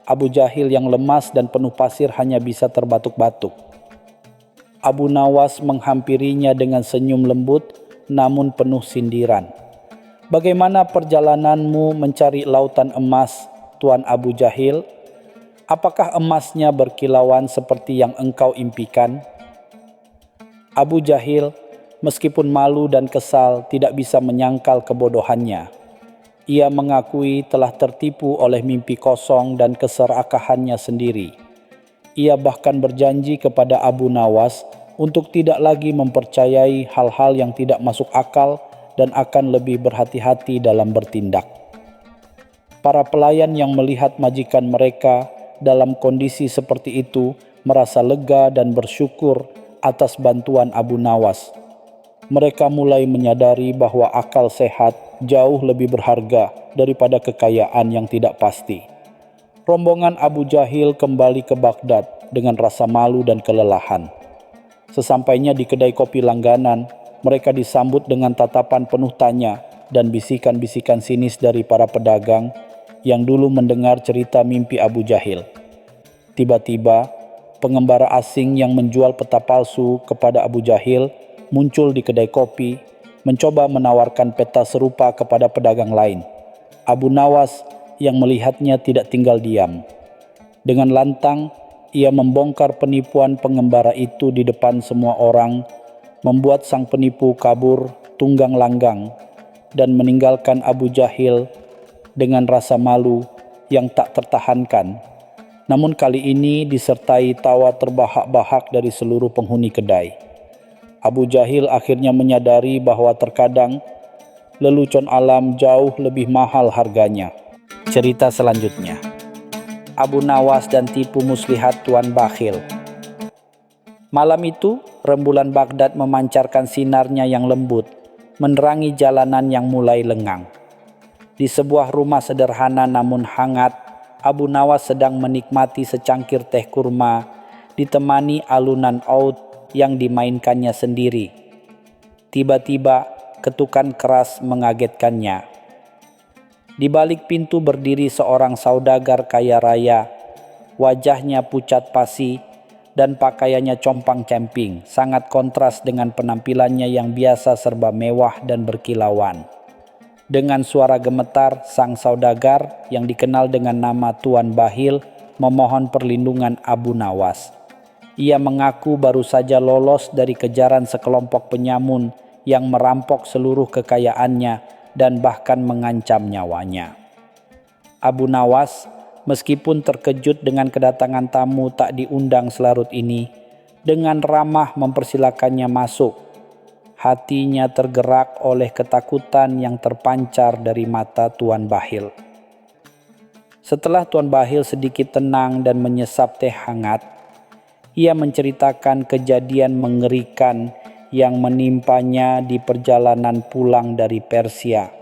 Abu Jahil yang lemas dan penuh pasir hanya bisa terbatuk-batuk. Abu Nawas menghampirinya dengan senyum lembut namun penuh sindiran. "Bagaimana perjalananmu mencari lautan emas, Tuan Abu Jahil? Apakah emasnya berkilauan seperti yang engkau impikan?" Abu Jahil, meskipun malu dan kesal, tidak bisa menyangkal kebodohannya. Ia mengakui telah tertipu oleh mimpi kosong dan keserakahannya sendiri. Ia bahkan berjanji kepada Abu Nawas untuk tidak lagi mempercayai hal-hal yang tidak masuk akal dan akan lebih berhati-hati dalam bertindak. Para pelayan yang melihat majikan mereka dalam kondisi seperti itu merasa lega dan bersyukur atas bantuan Abu Nawas. Mereka mulai menyadari bahwa akal sehat jauh lebih berharga daripada kekayaan yang tidak pasti. Rombongan Abu Jahil kembali ke Baghdad dengan rasa malu dan kelelahan. Sesampainya di kedai kopi langganan, mereka disambut dengan tatapan penuh tanya dan bisikan-bisikan sinis dari para pedagang yang dulu mendengar cerita mimpi Abu Jahil. Tiba-tiba, pengembara asing yang menjual peta palsu kepada Abu Jahil muncul di kedai kopi, mencoba menawarkan peta serupa kepada pedagang lain. Abu Nawas yang melihatnya tidak tinggal diam. Dengan lantang, ia membongkar penipuan pengembara itu di depan semua orang, membuat sang penipu kabur tunggang langgang dan meninggalkan Abu Jahil dengan rasa malu yang tak tertahankan. Namun kali ini disertai tawa terbahak-bahak dari seluruh penghuni kedai. Abu Jahil akhirnya menyadari bahwa terkadang lelucon alam jauh lebih mahal harganya. Cerita selanjutnya, Abu Nawas dan tipu muslihat Tuan Bakhil. Malam itu, rembulan Baghdad memancarkan sinarnya yang lembut, menerangi jalanan yang mulai lengang. Di sebuah rumah sederhana namun hangat, Abu Nawas sedang menikmati secangkir teh kurma, ditemani alunan oud yang dimainkannya sendiri. Tiba-tiba, ketukan keras mengagetkannya. Di balik pintu berdiri seorang saudagar kaya raya. Wajahnya pucat pasi dan pakaiannya compang-camping, sangat kontras dengan penampilannya yang biasa serba mewah dan berkilauan. Dengan suara gemetar, sang saudagar yang dikenal dengan nama Tuan Bakhil memohon perlindungan Abu Nawas. Ia mengaku baru saja lolos dari kejaran sekelompok penyamun yang merampok seluruh kekayaannya dan bahkan mengancam nyawanya. Abu Nawas, meskipun terkejut dengan kedatangan tamu tak diundang selarut ini, dengan ramah mempersilakannya masuk. Hatinya tergerak oleh ketakutan yang terpancar dari mata Tuan Bakhil. Setelah Tuan Bakhil sedikit tenang dan menyesap teh hangat, ia menceritakan kejadian mengerikan yang menimpanya di perjalanan pulang dari Persia.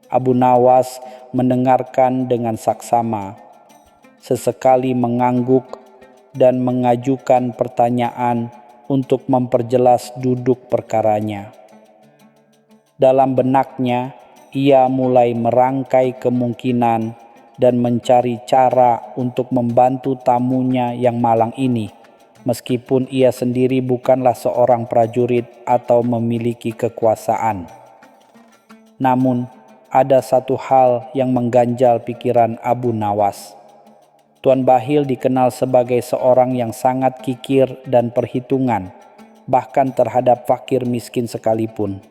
Abu Nawas mendengarkan dengan saksama, sesekali mengangguk dan mengajukan pertanyaan untuk memperjelas duduk perkaranya. Dalam benaknya, ia mulai merangkai kemungkinan dan mencari cara untuk membantu tamunya yang malang ini, meskipun ia sendiri bukanlah seorang prajurit atau memiliki kekuasaan. Namun, ada satu hal yang mengganjal pikiran Abu Nawas. Tuan Bakhil dikenal sebagai seorang yang sangat kikir dan perhitungan, bahkan terhadap fakir miskin sekalipun.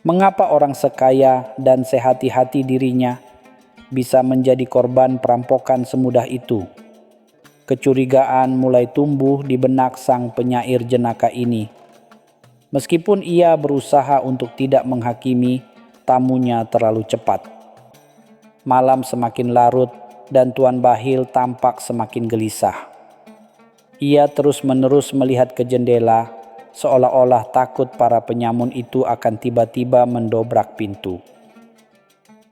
Mengapa orang sekaya dan sehati-hati dirinya bisa menjadi korban perampokan semudah itu? Kecurigaan mulai tumbuh di benak sang penyair jenaka ini. Meskipun ia berusaha untuk tidak menghakimi, tamunya terlalu cepat. Malam semakin larut dan Tuan Bakhil tampak semakin gelisah. Ia terus-menerus melihat ke jendela, seolah-olah takut para penyamun itu akan tiba-tiba mendobrak pintu.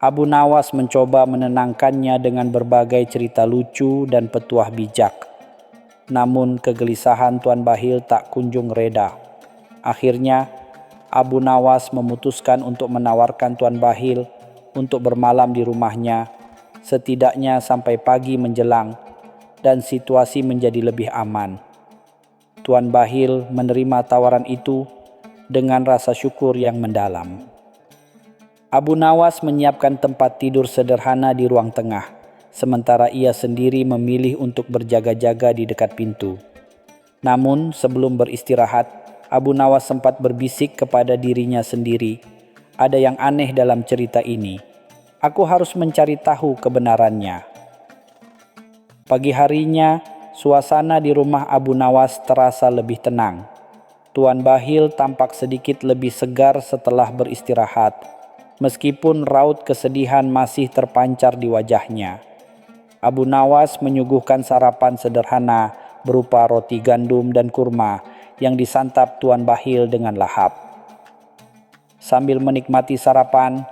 Abu Nawas mencoba menenangkannya dengan berbagai cerita lucu dan petuah bijak. Namun kegelisahan Tuan Bakhil tak kunjung reda. Akhirnya Abu Nawas memutuskan untuk menawarkan Tuan Bakhil untuk bermalam di rumahnya, setidaknya sampai pagi menjelang dan situasi menjadi lebih aman. Tuan Bakhil menerima tawaran itu dengan rasa syukur yang mendalam. Abu Nawas menyiapkan tempat tidur sederhana di ruang tengah, sementara ia sendiri memilih untuk berjaga-jaga di dekat pintu. Namun sebelum beristirahat, Abu Nawas sempat berbisik kepada dirinya sendiri. Ada yang aneh dalam cerita ini. Aku harus mencari tahu kebenarannya. Pagi harinya, suasana di rumah Abu Nawas terasa lebih tenang. Tuan Bakhil tampak sedikit lebih segar setelah beristirahat, meskipun raut kesedihan masih terpancar di wajahnya. Abu Nawas menyuguhkan sarapan sederhana berupa roti gandum dan kurma yang disantap Tuan Bakhil dengan lahap. Sambil menikmati sarapan,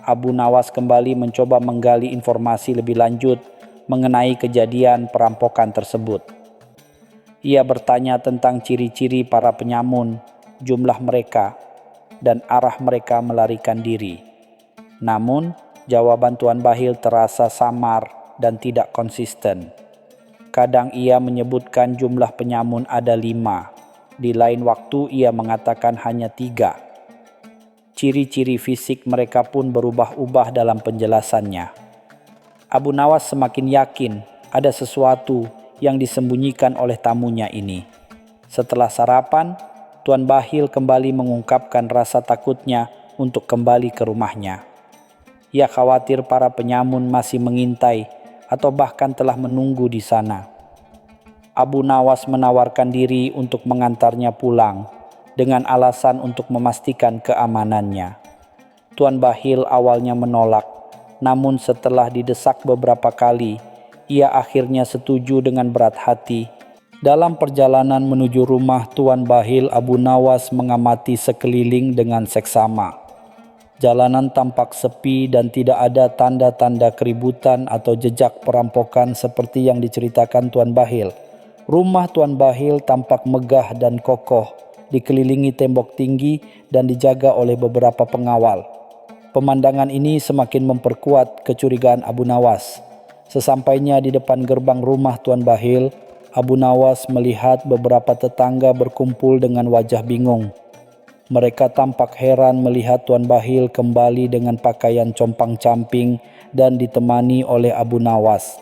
Abu Nawas kembali mencoba menggali informasi lebih lanjut mengenai kejadian perampokan tersebut. Ia bertanya tentang ciri-ciri para penyamun, jumlah mereka, dan arah mereka melarikan diri. Namun, jawaban Tuan Bakhil terasa samar dan tidak konsisten. Kadang ia menyebutkan jumlah penyamun ada 5, di lain waktu ia mengatakan hanya 3. Ciri-ciri fisik mereka pun berubah-ubah dalam penjelasannya. Abu Nawas semakin yakin ada sesuatu yang disembunyikan oleh tamunya ini. Setelah sarapan, Tuan Bakhil kembali mengungkapkan rasa takutnya untuk kembali ke rumahnya. Ia khawatir para penyamun masih mengintai atau bahkan telah menunggu di sana. Abu Nawas menawarkan diri untuk mengantarnya pulang dengan alasan untuk memastikan keamanannya. Tuan Bakhil awalnya menolak, namun setelah didesak beberapa kali, ia akhirnya setuju dengan berat hati. Dalam perjalanan menuju rumah Tuan Bakhil, Abu Nawas mengamati sekeliling dengan seksama. Jalanan tampak sepi dan tidak ada tanda-tanda keributan atau jejak perampokan seperti yang diceritakan Tuan Bakhil. Rumah Tuan Bakhil tampak megah dan kokoh, dikelilingi tembok tinggi dan dijaga oleh beberapa pengawal. Pemandangan ini semakin memperkuat kecurigaan Abu Nawas. Sesampainya di depan gerbang rumah Tuan Bakhil, Abu Nawas melihat beberapa tetangga berkumpul dengan wajah bingung. Mereka tampak heran melihat Tuan Bakhil kembali dengan pakaian compang-camping dan ditemani oleh Abu Nawas.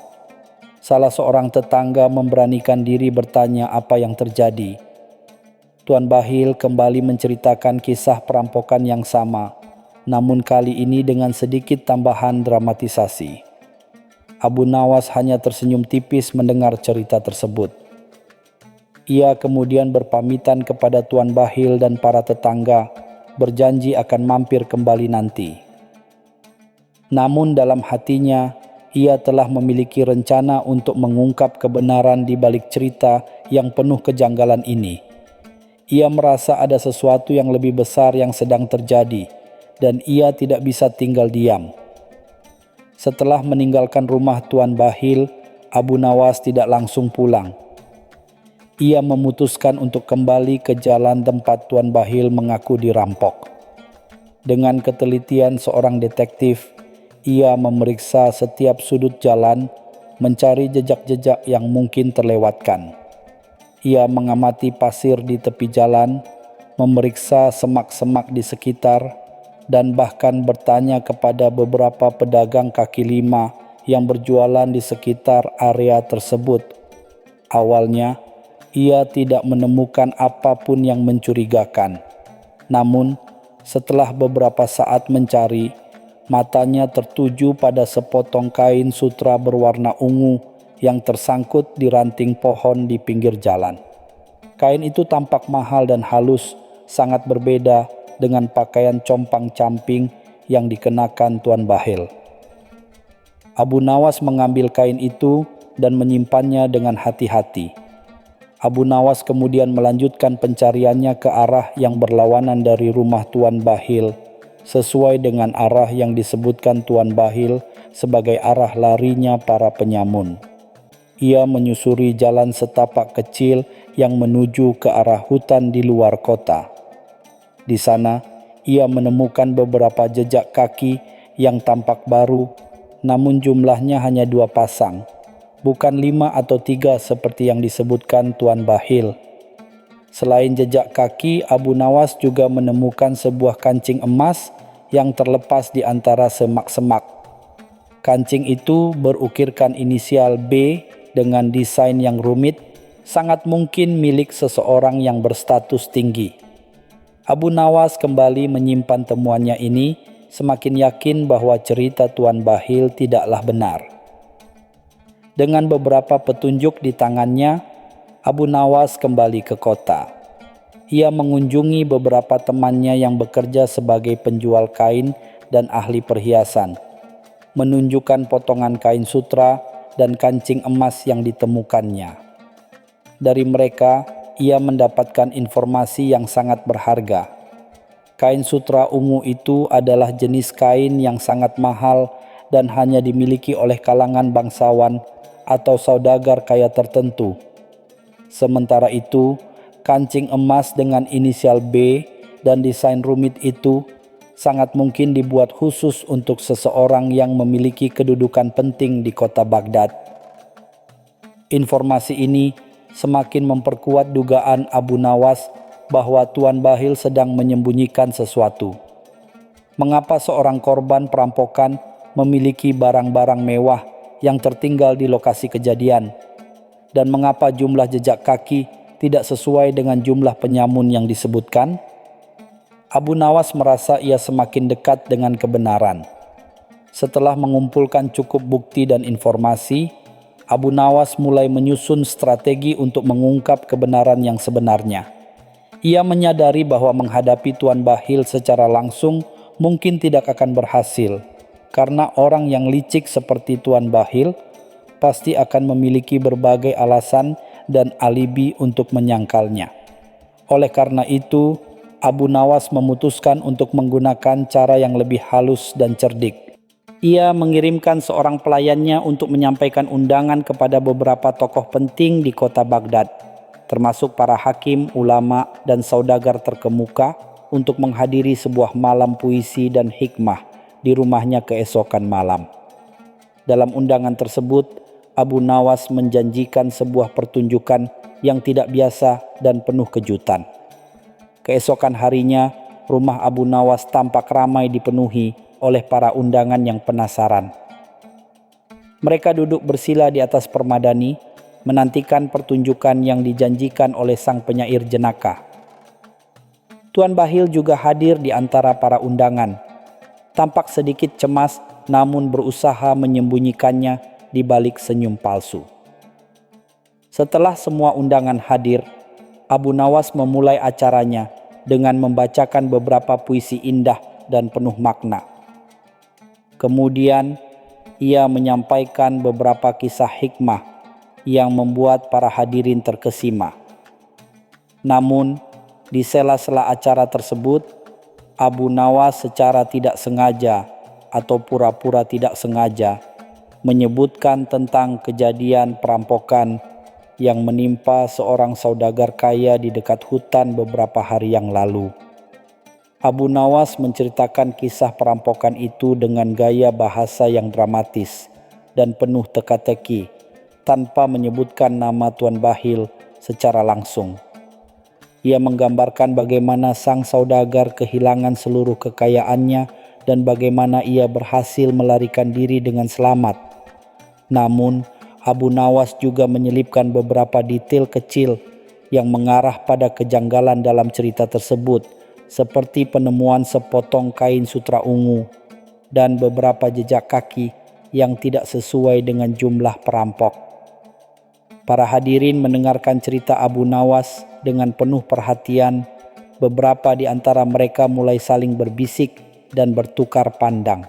Salah seorang tetangga memberanikan diri bertanya apa yang terjadi. Tuan Bakhil kembali menceritakan kisah perampokan yang sama, namun kali ini dengan sedikit tambahan dramatisasi. Abu Nawas hanya tersenyum tipis mendengar cerita tersebut. Ia kemudian berpamitan kepada Tuan Bakhil dan para tetangga, berjanji akan mampir kembali nanti. Namun dalam hatinya, ia telah memiliki rencana untuk mengungkap kebenaran di balik cerita yang penuh kejanggalan ini. Ia merasa ada sesuatu yang lebih besar yang sedang terjadi, dan ia tidak bisa tinggal diam. Setelah meninggalkan rumah Tuan Bakhil, Abu Nawas tidak langsung pulang. Ia memutuskan untuk kembali ke jalan tempat Tuan Bakhil mengaku dirampok. Dengan ketelitian seorang detektif, ia memeriksa setiap sudut jalan, mencari jejak-jejak yang mungkin terlewatkan. Ia mengamati pasir di tepi jalan, memeriksa semak-semak di sekitar, dan bahkan bertanya kepada beberapa pedagang kaki lima yang berjualan di sekitar area tersebut. Awalnya, ia tidak menemukan apapun yang mencurigakan. Namun, setelah beberapa saat mencari, matanya tertuju pada sepotong kain sutra berwarna ungu yang tersangkut di ranting pohon di pinggir jalan. Kain itu tampak mahal dan halus, sangat berbeda dengan pakaian compang-camping yang dikenakan Tuan Bakhil. Abu Nawas mengambil kain itu dan menyimpannya dengan hati-hati. Abu Nawas kemudian melanjutkan pencariannya ke arah yang berlawanan dari rumah Tuan Bakhil, sesuai dengan arah yang disebutkan Tuan Bakhil sebagai arah larinya para penyamun. Ia menyusuri jalan setapak kecil yang menuju ke arah hutan di luar kota. Di sana, ia menemukan beberapa jejak kaki yang tampak baru, namun jumlahnya hanya 2 pasang, bukan 5 atau 3 seperti yang disebutkan Tuan Bakhil. Selain jejak kaki, Abu Nawas juga menemukan sebuah kancing emas yang terlepas di antara semak-semak. Kancing itu berukirkan inisial B dengan desain yang rumit, sangat mungkin milik seseorang yang berstatus tinggi. Abu Nawas kembali menyimpan temuannya ini semakin yakin bahwa cerita Tuan Bahlil tidaklah benar. Dengan beberapa petunjuk di tangannya, Abu Nawas kembali ke kota. Ia mengunjungi beberapa temannya yang bekerja sebagai penjual kain dan ahli perhiasan, menunjukkan potongan kain sutra dan kancing emas yang ditemukannya. Dari mereka, ia mendapatkan informasi yang sangat berharga. Kain sutra ungu itu adalah jenis kain yang sangat mahal dan hanya dimiliki oleh kalangan bangsawan atau saudagar kaya tertentu. Sementara itu, kancing emas dengan inisial B dan desain rumit itu sangat mungkin dibuat khusus untuk seseorang yang memiliki kedudukan penting di kota Baghdad. Informasi ini semakin memperkuat dugaan Abu Nawas bahwa Tuan Bahlil sedang menyembunyikan sesuatu. Mengapa seorang korban perampokan memiliki barang-barang mewah yang tertinggal di lokasi kejadian? Dan mengapa jumlah jejak kaki tidak sesuai dengan jumlah penyamun yang disebutkan? Abu Nawas merasa ia semakin dekat dengan kebenaran. Setelah mengumpulkan cukup bukti dan informasi, Abu Nawas mulai menyusun strategi untuk mengungkap kebenaran yang sebenarnya. Ia menyadari bahwa menghadapi Tuan Bahlil secara langsung mungkin tidak akan berhasil, karena orang yang licik seperti Tuan Bahlil pasti akan memiliki berbagai alasan dan alibi untuk menyangkalnya. Oleh karena itu, Abu Nawas memutuskan untuk menggunakan cara yang lebih halus dan cerdik. Ia mengirimkan seorang pelayannya untuk menyampaikan undangan kepada beberapa tokoh penting di kota Baghdad, termasuk para hakim, ulama, dan saudagar terkemuka untuk menghadiri sebuah malam puisi dan hikmah di rumahnya keesokan malam. Dalam undangan tersebut, Abu Nawas menjanjikan sebuah pertunjukan yang tidak biasa dan penuh kejutan. Keesokan harinya, rumah Abu Nawas tampak ramai dipenuhi oleh para undangan yang penasaran. Mereka duduk bersila di atas permadani, menantikan pertunjukan yang dijanjikan oleh sang penyair jenaka. Tuan Bahlil juga hadir di antara para undangan. Tampak sedikit cemas, namun berusaha menyembunyikannya di balik senyum palsu. Setelah semua undangan hadir, Abu Nawas memulai acaranya dengan membacakan beberapa puisi indah dan penuh makna. Kemudian, ia menyampaikan beberapa kisah hikmah yang membuat para hadirin terkesima. Namun, di sela-sela acara tersebut, Abu Nawas secara tidak sengaja atau pura-pura tidak sengaja menyebutkan tentang kejadian perampokan yang menimpa seorang saudagar kaya di dekat hutan beberapa hari yang lalu. Abu Nawas menceritakan kisah perampokan itu dengan gaya bahasa yang dramatis dan penuh teka-teki, tanpa menyebutkan nama Tuan Bahlil secara langsung. Ia menggambarkan bagaimana sang saudagar kehilangan seluruh kekayaannya dan bagaimana ia berhasil melarikan diri dengan selamat. Namun, Abu Nawas juga menyelipkan beberapa detail kecil yang mengarah pada kejanggalan dalam cerita tersebut, seperti penemuan sepotong kain sutra ungu dan beberapa jejak kaki yang tidak sesuai dengan jumlah perampok. Para hadirin mendengarkan cerita Abu Nawas dengan penuh perhatian. Beberapa di antara mereka mulai saling berbisik dan bertukar pandang.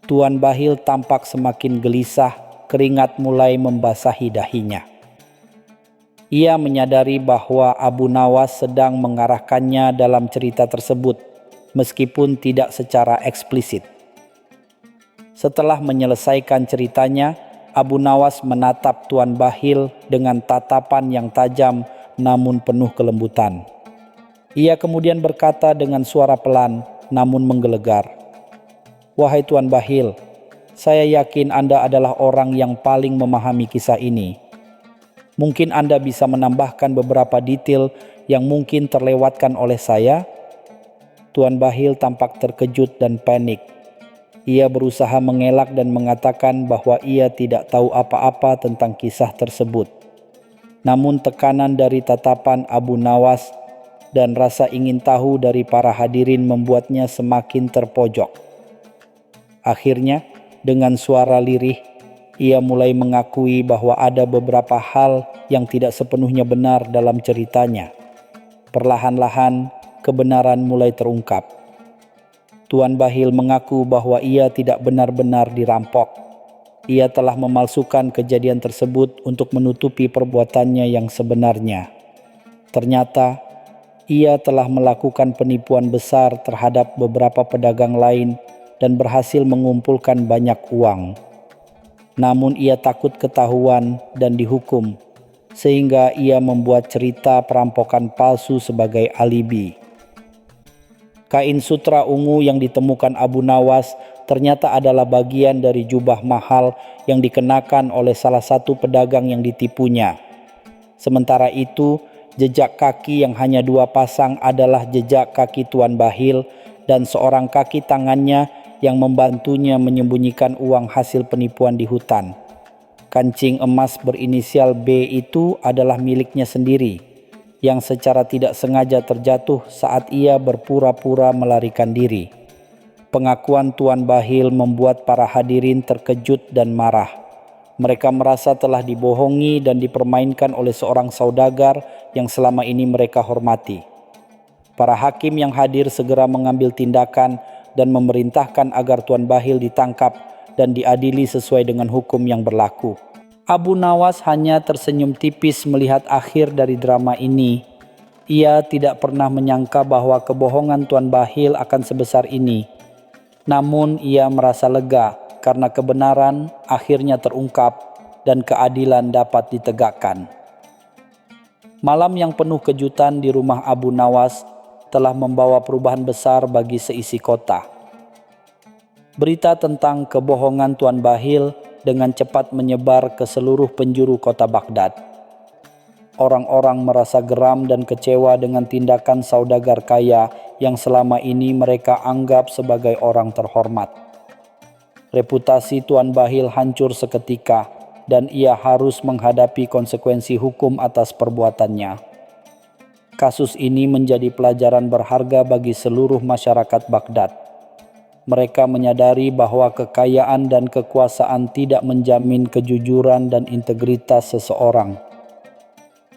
Tuan Bahlil tampak semakin gelisah, keringat mulai membasahi dahinya. Ia menyadari bahwa Abu Nawas sedang mengarahkannya dalam cerita tersebut, meskipun tidak secara eksplisit. Setelah menyelesaikan ceritanya, Abu Nawas menatap Tuan Bahlil dengan tatapan yang tajam namun penuh kelembutan. Ia kemudian berkata dengan suara pelan namun menggelegar, "Wahai Tuan Bahlil, saya yakin Anda adalah orang yang paling memahami kisah ini. Mungkin Anda bisa menambahkan beberapa detail yang mungkin terlewatkan oleh saya?" Tuan Bahlil tampak terkejut dan panik. Ia berusaha mengelak dan mengatakan bahwa ia tidak tahu apa-apa tentang kisah tersebut. Namun tekanan dari tatapan Abu Nawas dan rasa ingin tahu dari para hadirin membuatnya semakin terpojok. Akhirnya, dengan suara lirih, ia mulai mengakui bahwa ada beberapa hal yang tidak sepenuhnya benar dalam ceritanya. Perlahan-lahan, kebenaran mulai terungkap. Tuan Bahlil mengaku bahwa ia tidak benar-benar dirampok. Ia telah memalsukan kejadian tersebut untuk menutupi perbuatannya yang sebenarnya. Ternyata, ia telah melakukan penipuan besar terhadap beberapa pedagang lain dan berhasil mengumpulkan banyak uang. Namun ia takut ketahuan dan dihukum, sehingga ia membuat cerita perampokan palsu sebagai alibi. Kain sutra ungu yang ditemukan Abu Nawas ternyata adalah bagian dari jubah mahal yang dikenakan oleh salah satu pedagang yang ditipunya. Sementara itu, jejak kaki yang hanya 2 pasang adalah jejak kaki Tuan Bahlil dan seorang kaki tangannya yang membantunya menyembunyikan uang hasil penipuan di hutan. Kancing emas berinisial B itu adalah miliknya sendiri, yang secara tidak sengaja terjatuh saat ia berpura-pura melarikan diri. Pengakuan Tuan Bahlil membuat para hadirin terkejut dan marah. Mereka merasa telah dibohongi dan dipermainkan oleh seorang saudagar yang selama ini mereka hormati. Para hakim yang hadir segera mengambil tindakan dan memerintahkan agar Tuan Bahlil ditangkap dan diadili sesuai dengan hukum yang berlaku. Abu Nawas hanya tersenyum tipis melihat akhir dari drama ini. Ia tidak pernah menyangka bahwa kebohongan Tuan Bahlil akan sebesar ini. Namun ia merasa lega karena kebenaran akhirnya terungkap dan keadilan dapat ditegakkan. Malam yang penuh kejutan di rumah Abu Nawas telah membawa perubahan besar bagi seisi kota. Berita tentang kebohongan Tuan Bahlil dengan cepat menyebar ke seluruh penjuru kota Baghdad. Orang-orang merasa geram dan kecewa dengan tindakan saudagar kaya yang selama ini mereka anggap sebagai orang terhormat. Reputasi Tuan Bahlil hancur seketika dan ia harus menghadapi konsekuensi hukum atas perbuatannya. Kasus ini menjadi pelajaran berharga bagi seluruh masyarakat Baghdad. Mereka menyadari bahwa kekayaan dan kekuasaan tidak menjamin kejujuran dan integritas seseorang.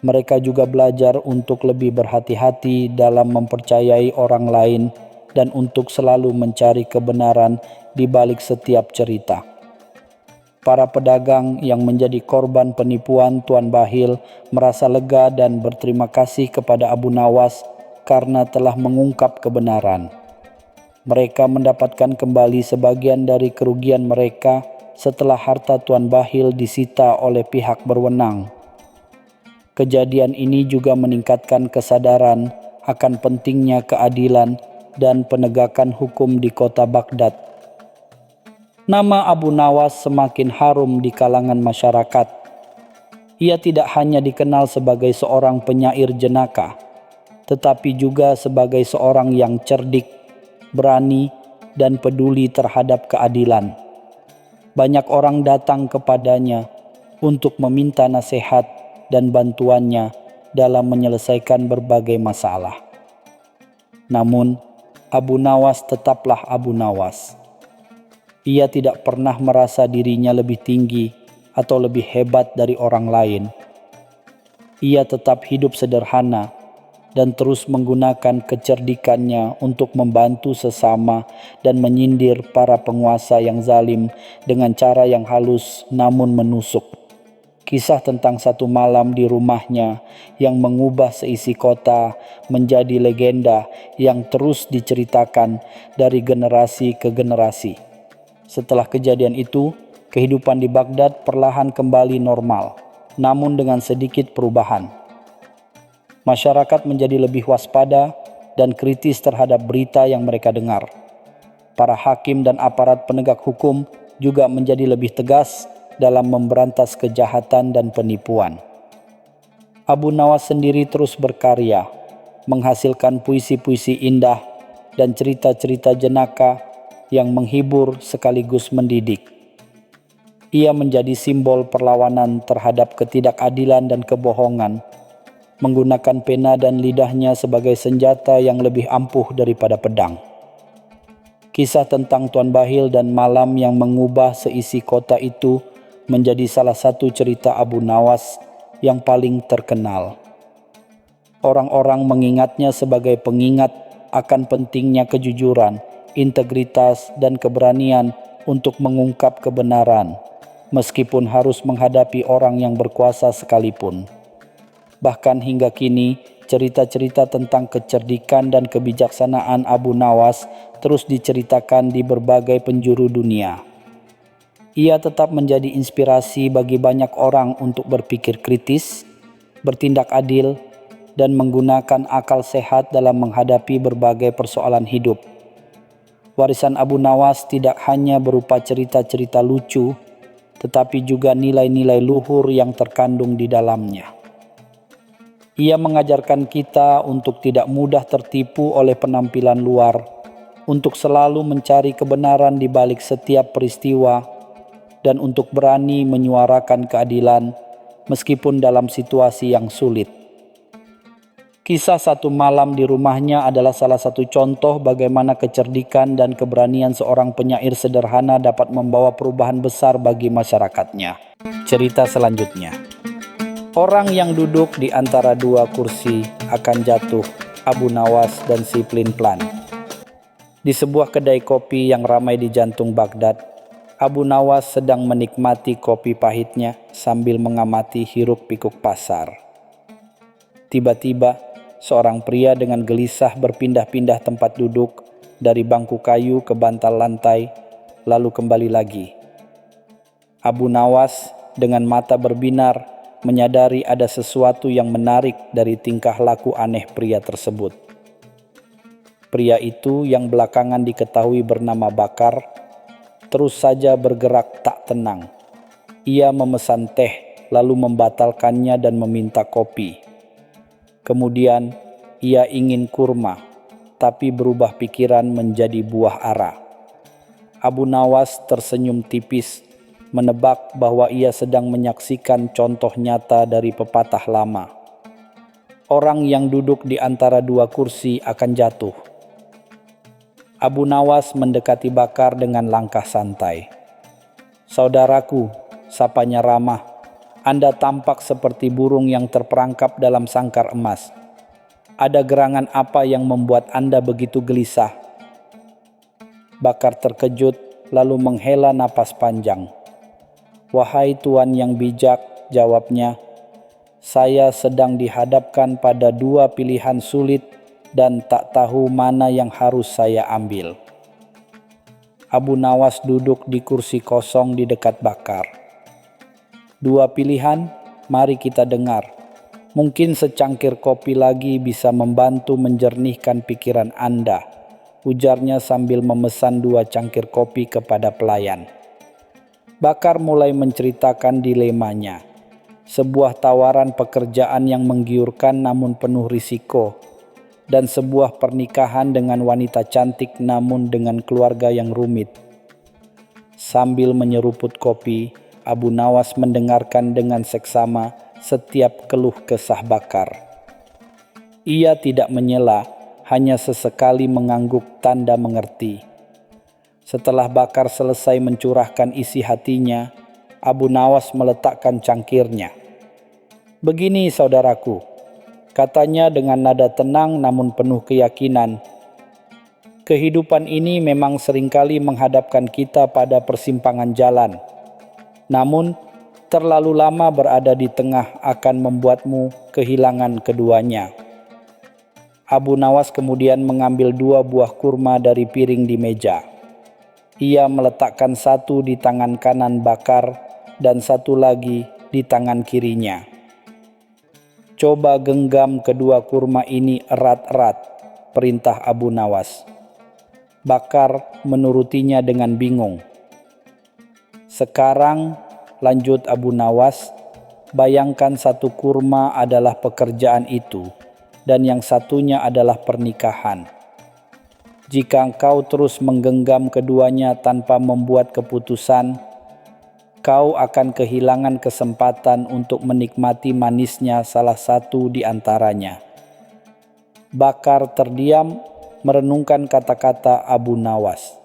Mereka juga belajar untuk lebih berhati-hati dalam mempercayai orang lain dan untuk selalu mencari kebenaran di balik setiap cerita. Para pedagang yang menjadi korban penipuan Tuan Bahlil merasa lega dan berterima kasih kepada Abu Nawas karena telah mengungkap kebenaran. Mereka mendapatkan kembali sebagian dari kerugian mereka setelah harta Tuan Bahlil disita oleh pihak berwenang. Kejadian ini juga meningkatkan kesadaran akan pentingnya keadilan dan penegakan hukum di kota Baghdad. Nama Abu Nawas semakin harum di kalangan masyarakat. Ia tidak hanya dikenal sebagai seorang penyair jenaka, tetapi juga sebagai seorang yang cerdik, berani, dan peduli terhadap keadilan. Banyak orang datang kepadanya untuk meminta nasihat dan bantuannya dalam menyelesaikan berbagai masalah. Namun, Abu Nawas tetaplah Abu Nawas. Ia tidak pernah merasa dirinya lebih tinggi atau lebih hebat dari orang lain. Ia tetap hidup sederhana dan terus menggunakan kecerdikannya untuk membantu sesama dan menyindir para penguasa yang zalim dengan cara yang halus namun menusuk. Kisah tentang satu malam di rumahnya yang mengubah seisi kota menjadi legenda yang terus diceritakan dari generasi ke generasi. Setelah kejadian itu, kehidupan di Baghdad perlahan kembali normal, namun dengan sedikit perubahan. Masyarakat menjadi lebih waspada dan kritis terhadap berita yang mereka dengar. Para hakim dan aparat penegak hukum juga menjadi lebih tegas dalam memberantas kejahatan dan penipuan. Abu Nawas sendiri terus berkarya, menghasilkan puisi-puisi indah dan cerita-cerita jenaka yang menghibur sekaligus mendidik. Ia menjadi simbol perlawanan terhadap ketidakadilan dan kebohongan, menggunakan pena dan lidahnya sebagai senjata yang lebih ampuh daripada pedang. Kisah tentang Tuan Bahil dan malam yang mengubah seisi kota itu menjadi salah satu cerita Abu Nawas yang paling terkenal. Orang-orang mengingatnya sebagai pengingat akan pentingnya kejujuran, integritas, dan keberanian untuk mengungkap kebenaran, meskipun harus menghadapi orang yang berkuasa sekalipun. Bahkan hingga kini, cerita-cerita tentang kecerdikan dan kebijaksanaan Abu Nawas terus diceritakan di berbagai penjuru dunia. Ia tetap menjadi inspirasi bagi banyak orang untuk berpikir kritis, bertindak adil, dan menggunakan akal sehat dalam menghadapi berbagai persoalan hidup. Warisan Abu Nawas tidak hanya berupa cerita-cerita lucu, tetapi juga nilai-nilai luhur yang terkandung di dalamnya. Ia mengajarkan kita untuk tidak mudah tertipu oleh penampilan luar, untuk selalu mencari kebenaran di balik setiap peristiwa, dan untuk berani menyuarakan keadilan meskipun dalam situasi yang sulit. Kisah satu malam di rumahnya adalah salah satu contoh bagaimana kecerdikan dan keberanian seorang penyair sederhana dapat membawa perubahan besar bagi masyarakatnya. Cerita selanjutnya. Orang yang duduk di antara dua kursi akan jatuh, Abu Nawas dan si Plin-Plan. Di sebuah kedai kopi yang ramai di jantung Baghdad, Abu Nawas sedang menikmati kopi pahitnya sambil mengamati hiruk-pikuk pasar. Tiba-tiba, seorang pria dengan gelisah berpindah-pindah tempat duduk dari bangku kayu ke bantal lantai, lalu kembali lagi. Abu Nawas dengan mata berbinar menyadari ada sesuatu yang menarik dari tingkah laku aneh pria tersebut. Pria itu yang belakangan diketahui bernama Bakar, terus saja bergerak tak tenang. Ia memesan teh, lalu membatalkannya dan meminta kopi. Kemudian ia ingin kurma, tapi berubah pikiran menjadi buah ara. Abu Nawas tersenyum tipis, menebak bahwa ia sedang menyaksikan contoh nyata dari pepatah lama. Orang yang duduk di antara dua kursi akan jatuh. Abu Nawas mendekati Bakar dengan langkah santai. "Saudaraku," sapanya ramah, "Anda tampak seperti burung yang terperangkap dalam sangkar emas. Ada gerangan apa yang membuat Anda begitu gelisah?" Bakar terkejut lalu menghela napas panjang. "Wahai Tuan yang bijak," jawabnya, "saya sedang dihadapkan pada dua pilihan sulit dan tak tahu mana yang harus saya ambil." Abu Nawas duduk di kursi kosong di dekat Bakar. "Dua pilihan, mari kita dengar. Mungkin secangkir kopi lagi bisa membantu menjernihkan pikiran Anda," ujarnya sambil memesan 2 cangkir kopi kepada pelayan. Bakar mulai menceritakan dilemanya. Sebuah tawaran pekerjaan yang menggiurkan namun penuh risiko, dan sebuah pernikahan dengan wanita cantik namun dengan keluarga yang rumit. Sambil menyeruput kopi, Abu Nawas mendengarkan dengan seksama setiap keluh kesah Bakar. Ia tidak menyela, hanya sesekali mengangguk tanda mengerti. Setelah Bakar selesai mencurahkan isi hatinya, Abu Nawas meletakkan cangkirnya. "Begini saudaraku," katanya dengan nada tenang namun penuh keyakinan. "Kehidupan ini memang seringkali menghadapkan kita pada persimpangan jalan. Namun, terlalu lama berada di tengah akan membuatmu kehilangan keduanya." Abu Nawas kemudian mengambil 2 buah kurma dari piring di meja. Ia meletakkan satu di tangan kanan Bakar dan satu lagi di tangan kirinya. "Coba genggam kedua kurma ini erat-erat," perintah Abu Nawas. Bakar menurutinya dengan bingung. "Sekarang," lanjut Abu Nawas, "bayangkan satu kurma adalah pekerjaan itu, dan yang satunya adalah pernikahan. Jika engkau terus menggenggam keduanya tanpa membuat keputusan, kau akan kehilangan kesempatan untuk menikmati manisnya salah satu di antaranya. Bakar terdiam merenungkan kata-kata Abu Nawas.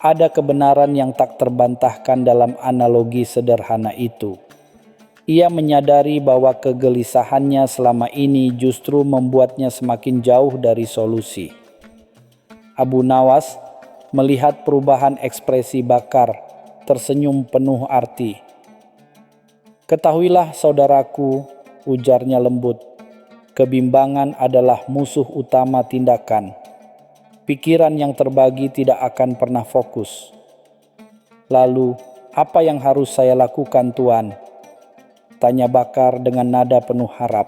Ada kebenaran yang tak terbantahkan dalam analogi sederhana itu. Ia menyadari bahwa kegelisahannya selama ini justru membuatnya semakin jauh dari solusi. Abu Nawas melihat perubahan ekspresi Bakar, tersenyum penuh arti. "Ketahuilah saudaraku," ujarnya lembut, "kebimbangan adalah musuh utama tindakan. Pikiran yang terbagi tidak akan pernah fokus." "Lalu, apa yang harus saya lakukan, Tuan?" tanya Bakar dengan nada penuh harap.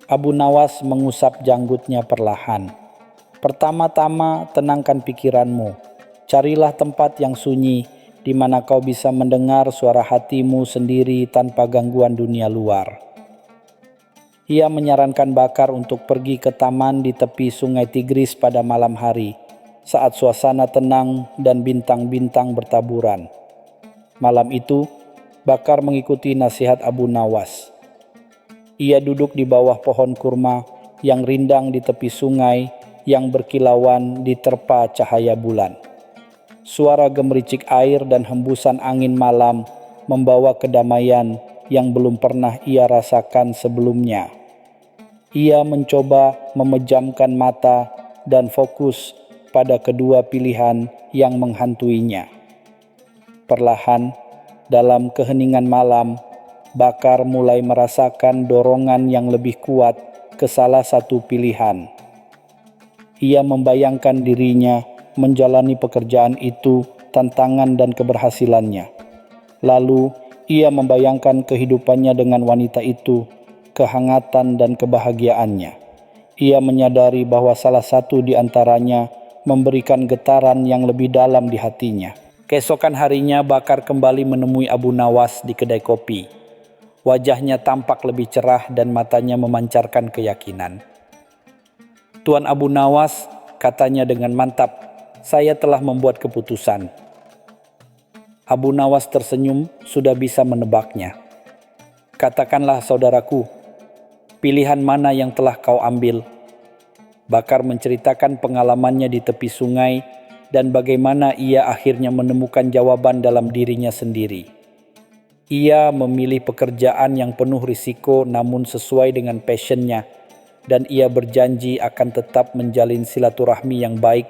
Abu Nawas mengusap janggutnya perlahan. "Pertama-tama tenangkan pikiranmu. Carilah tempat yang sunyi di mana kau bisa mendengar suara hatimu sendiri tanpa gangguan dunia luar." Ia menyarankan Bakar untuk pergi ke taman di tepi sungai Tigris pada malam hari, saat suasana tenang dan bintang-bintang bertaburan. Malam itu, Bakar mengikuti nasihat Abu Nawas. Ia duduk di bawah pohon kurma yang rindang di tepi sungai yang berkilauan diterpa cahaya bulan. Suara gemericik air dan hembusan angin malam membawa kedamaian yang belum pernah ia rasakan sebelumnya. Ia mencoba memejamkan mata dan fokus pada kedua pilihan yang menghantuinya. Perlahan, dalam keheningan malam, Bakar mulai merasakan dorongan yang lebih kuat ke salah satu pilihan. Ia membayangkan dirinya menjalani pekerjaan itu, tantangan dan keberhasilannya. Lalu, ia membayangkan kehidupannya dengan wanita itu, kehangatan dan kebahagiaannya. Ia menyadari bahwa salah satu di antaranya memberikan getaran yang lebih dalam di hatinya. Keesokan harinya Bakar kembali menemui Abu Nawas di kedai kopi. Wajahnya tampak lebih cerah dan matanya memancarkan keyakinan. "Tuan Abu Nawas," katanya dengan mantap, "saya telah membuat keputusan." Abu Nawas tersenyum, sudah bisa menebaknya. "Katakanlah saudaraku, pilihan mana yang telah kau ambil?" Bakar menceritakan pengalamannya di tepi sungai dan bagaimana ia akhirnya menemukan jawaban dalam dirinya sendiri. Ia memilih pekerjaan yang penuh risiko namun sesuai dengan passionnya, dan ia berjanji akan tetap menjalin silaturahmi yang baik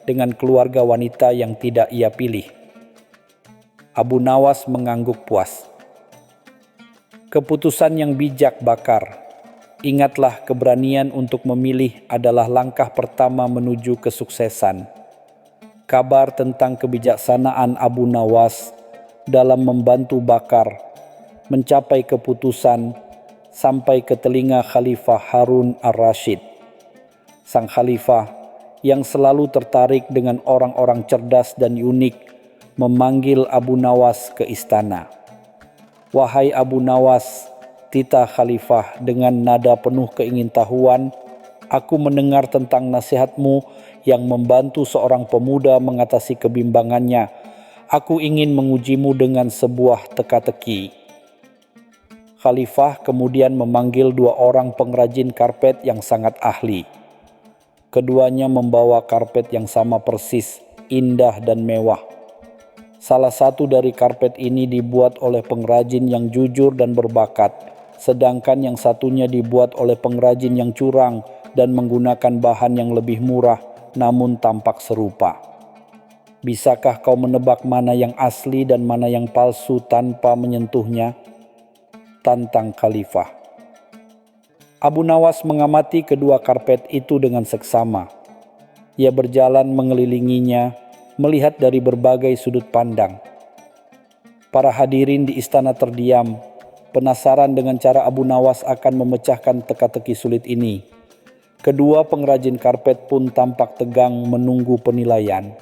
dengan keluarga wanita yang tidak ia pilih. Abu Nawas mengangguk puas. "Keputusan yang bijak, Bakar. Ingatlah, keberanian untuk memilih adalah langkah pertama menuju kesuksesan." Kabar tentang kebijaksanaan Abu Nawas dalam membantu Bakar mencapai keputusan sampai ke telinga Khalifah Harun ar-Rasyid. Sang khalifah yang selalu tertarik dengan orang-orang cerdas dan unik memanggil Abu Nawas ke istana. "Wahai Abu Nawas," titah khalifah dengan nada penuh keingintahuan, "aku mendengar tentang nasihatmu yang membantu seorang pemuda mengatasi kebimbangannya. Aku ingin mengujimu dengan sebuah teka-teki." Khalifah kemudian memanggil dua orang pengrajin karpet yang sangat ahli. Keduanya membawa karpet yang sama persis, indah dan mewah. Salah satu dari karpet ini dibuat oleh pengrajin yang jujur dan berbakat, sedangkan yang satunya dibuat oleh pengrajin yang curang dan menggunakan bahan yang lebih murah namun tampak serupa. "Bisakah kau menebak mana yang asli dan mana yang palsu tanpa menyentuhnya?" tantang khalifah. Abu Nawas mengamati kedua karpet itu dengan seksama. Ia berjalan mengelilinginya, melihat dari berbagai sudut pandang. Para hadirin di istana terdiam, penasaran dengan cara Abu Nawas akan memecahkan teka-teki sulit ini. Kedua pengrajin karpet pun tampak tegang menunggu penilaian.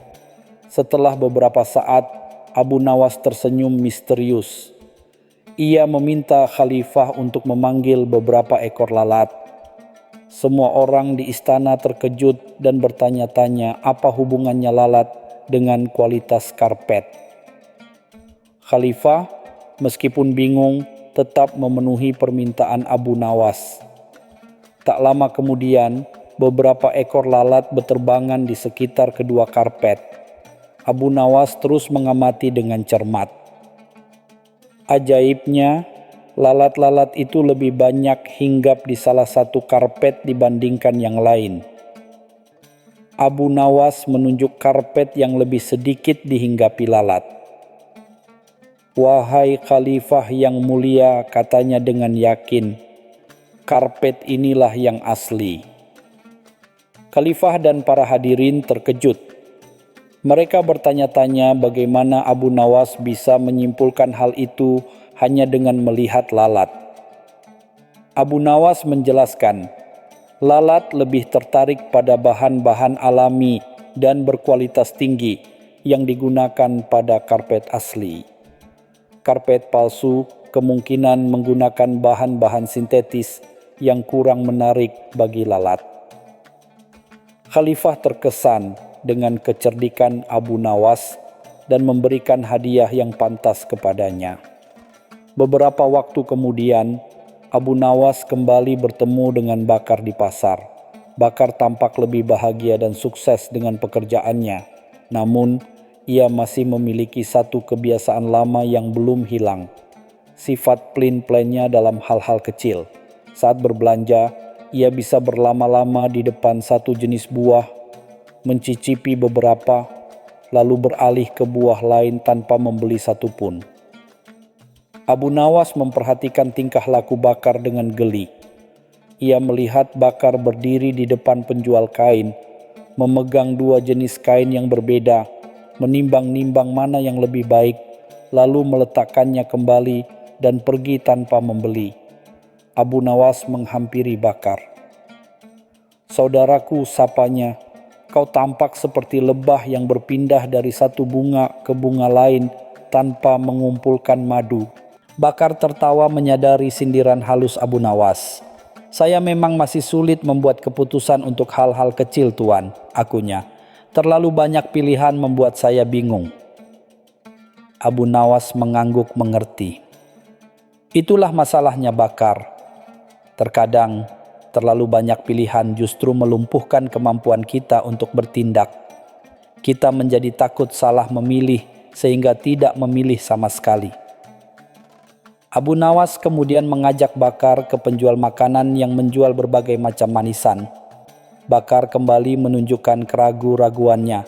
Setelah beberapa saat, Abu Nawas tersenyum misterius. Ia meminta khalifah untuk memanggil beberapa ekor lalat. Semua orang di istana terkejut dan bertanya-tanya apa hubungannya lalat dengan kualitas karpet. Khalifah, meskipun bingung, tetap memenuhi permintaan Abu Nawas. Tak lama kemudian, beberapa ekor lalat berterbangan di sekitar kedua karpet. Abu Nawas terus mengamati dengan cermat. Ajaibnya, lalat-lalat itu lebih banyak hinggap di salah satu karpet dibandingkan yang lain. Abu Nawas menunjuk karpet yang lebih sedikit dihinggapi lalat. "Wahai Khalifah yang mulia," katanya dengan yakin, "karpet inilah yang asli." Khalifah dan para hadirin terkejut. Mereka bertanya-tanya bagaimana Abu Nawas bisa menyimpulkan hal itu hanya dengan melihat lalat. Abu Nawas menjelaskan, lalat lebih tertarik pada bahan-bahan alami dan berkualitas tinggi yang digunakan pada karpet asli. Karpet palsu kemungkinan menggunakan bahan-bahan sintetis yang kurang menarik bagi lalat. Khalifah terkesan dengan kecerdikan Abu Nawas dan memberikan hadiah yang pantas kepadanya. Beberapa waktu kemudian, Abu Nawas kembali bertemu dengan Bakar di pasar. Bakar tampak lebih bahagia dan sukses dengan pekerjaannya. Namun, ia masih memiliki satu kebiasaan lama yang belum hilang. Sifat pelin-pelinnya dalam hal-hal kecil. Saat berbelanja, ia bisa berlama-lama di depan satu jenis buah, mencicipi beberapa, lalu beralih ke buah lain tanpa membeli satupun. Abu Nawas memperhatikan tingkah laku Bakar dengan geli. Ia melihat Bakar berdiri di depan penjual kain, memegang dua jenis kain yang berbeda, menimbang-nimbang mana yang lebih baik, lalu meletakkannya kembali dan pergi tanpa membeli. Abu Nawas menghampiri Bakar. "Saudaraku," sapanya, "kau tampak seperti lebah yang berpindah dari satu bunga ke bunga lain tanpa mengumpulkan madu." Bakar tertawa menyadari sindiran halus Abu Nawas. "Saya memang masih sulit membuat keputusan untuk hal-hal kecil, Tuan," akunya. "Terlalu banyak pilihan membuat saya bingung." Abu Nawas mengangguk mengerti. Itulah masalahnya, Bakar. Terkadang terlalu banyak pilihan justru melumpuhkan kemampuan kita untuk bertindak. Kita menjadi takut salah memilih sehingga tidak memilih sama sekali. Abu Nawas kemudian mengajak Bakar ke penjual makanan yang menjual berbagai macam manisan. Bakar kembali menunjukkan keraguan-raguannya,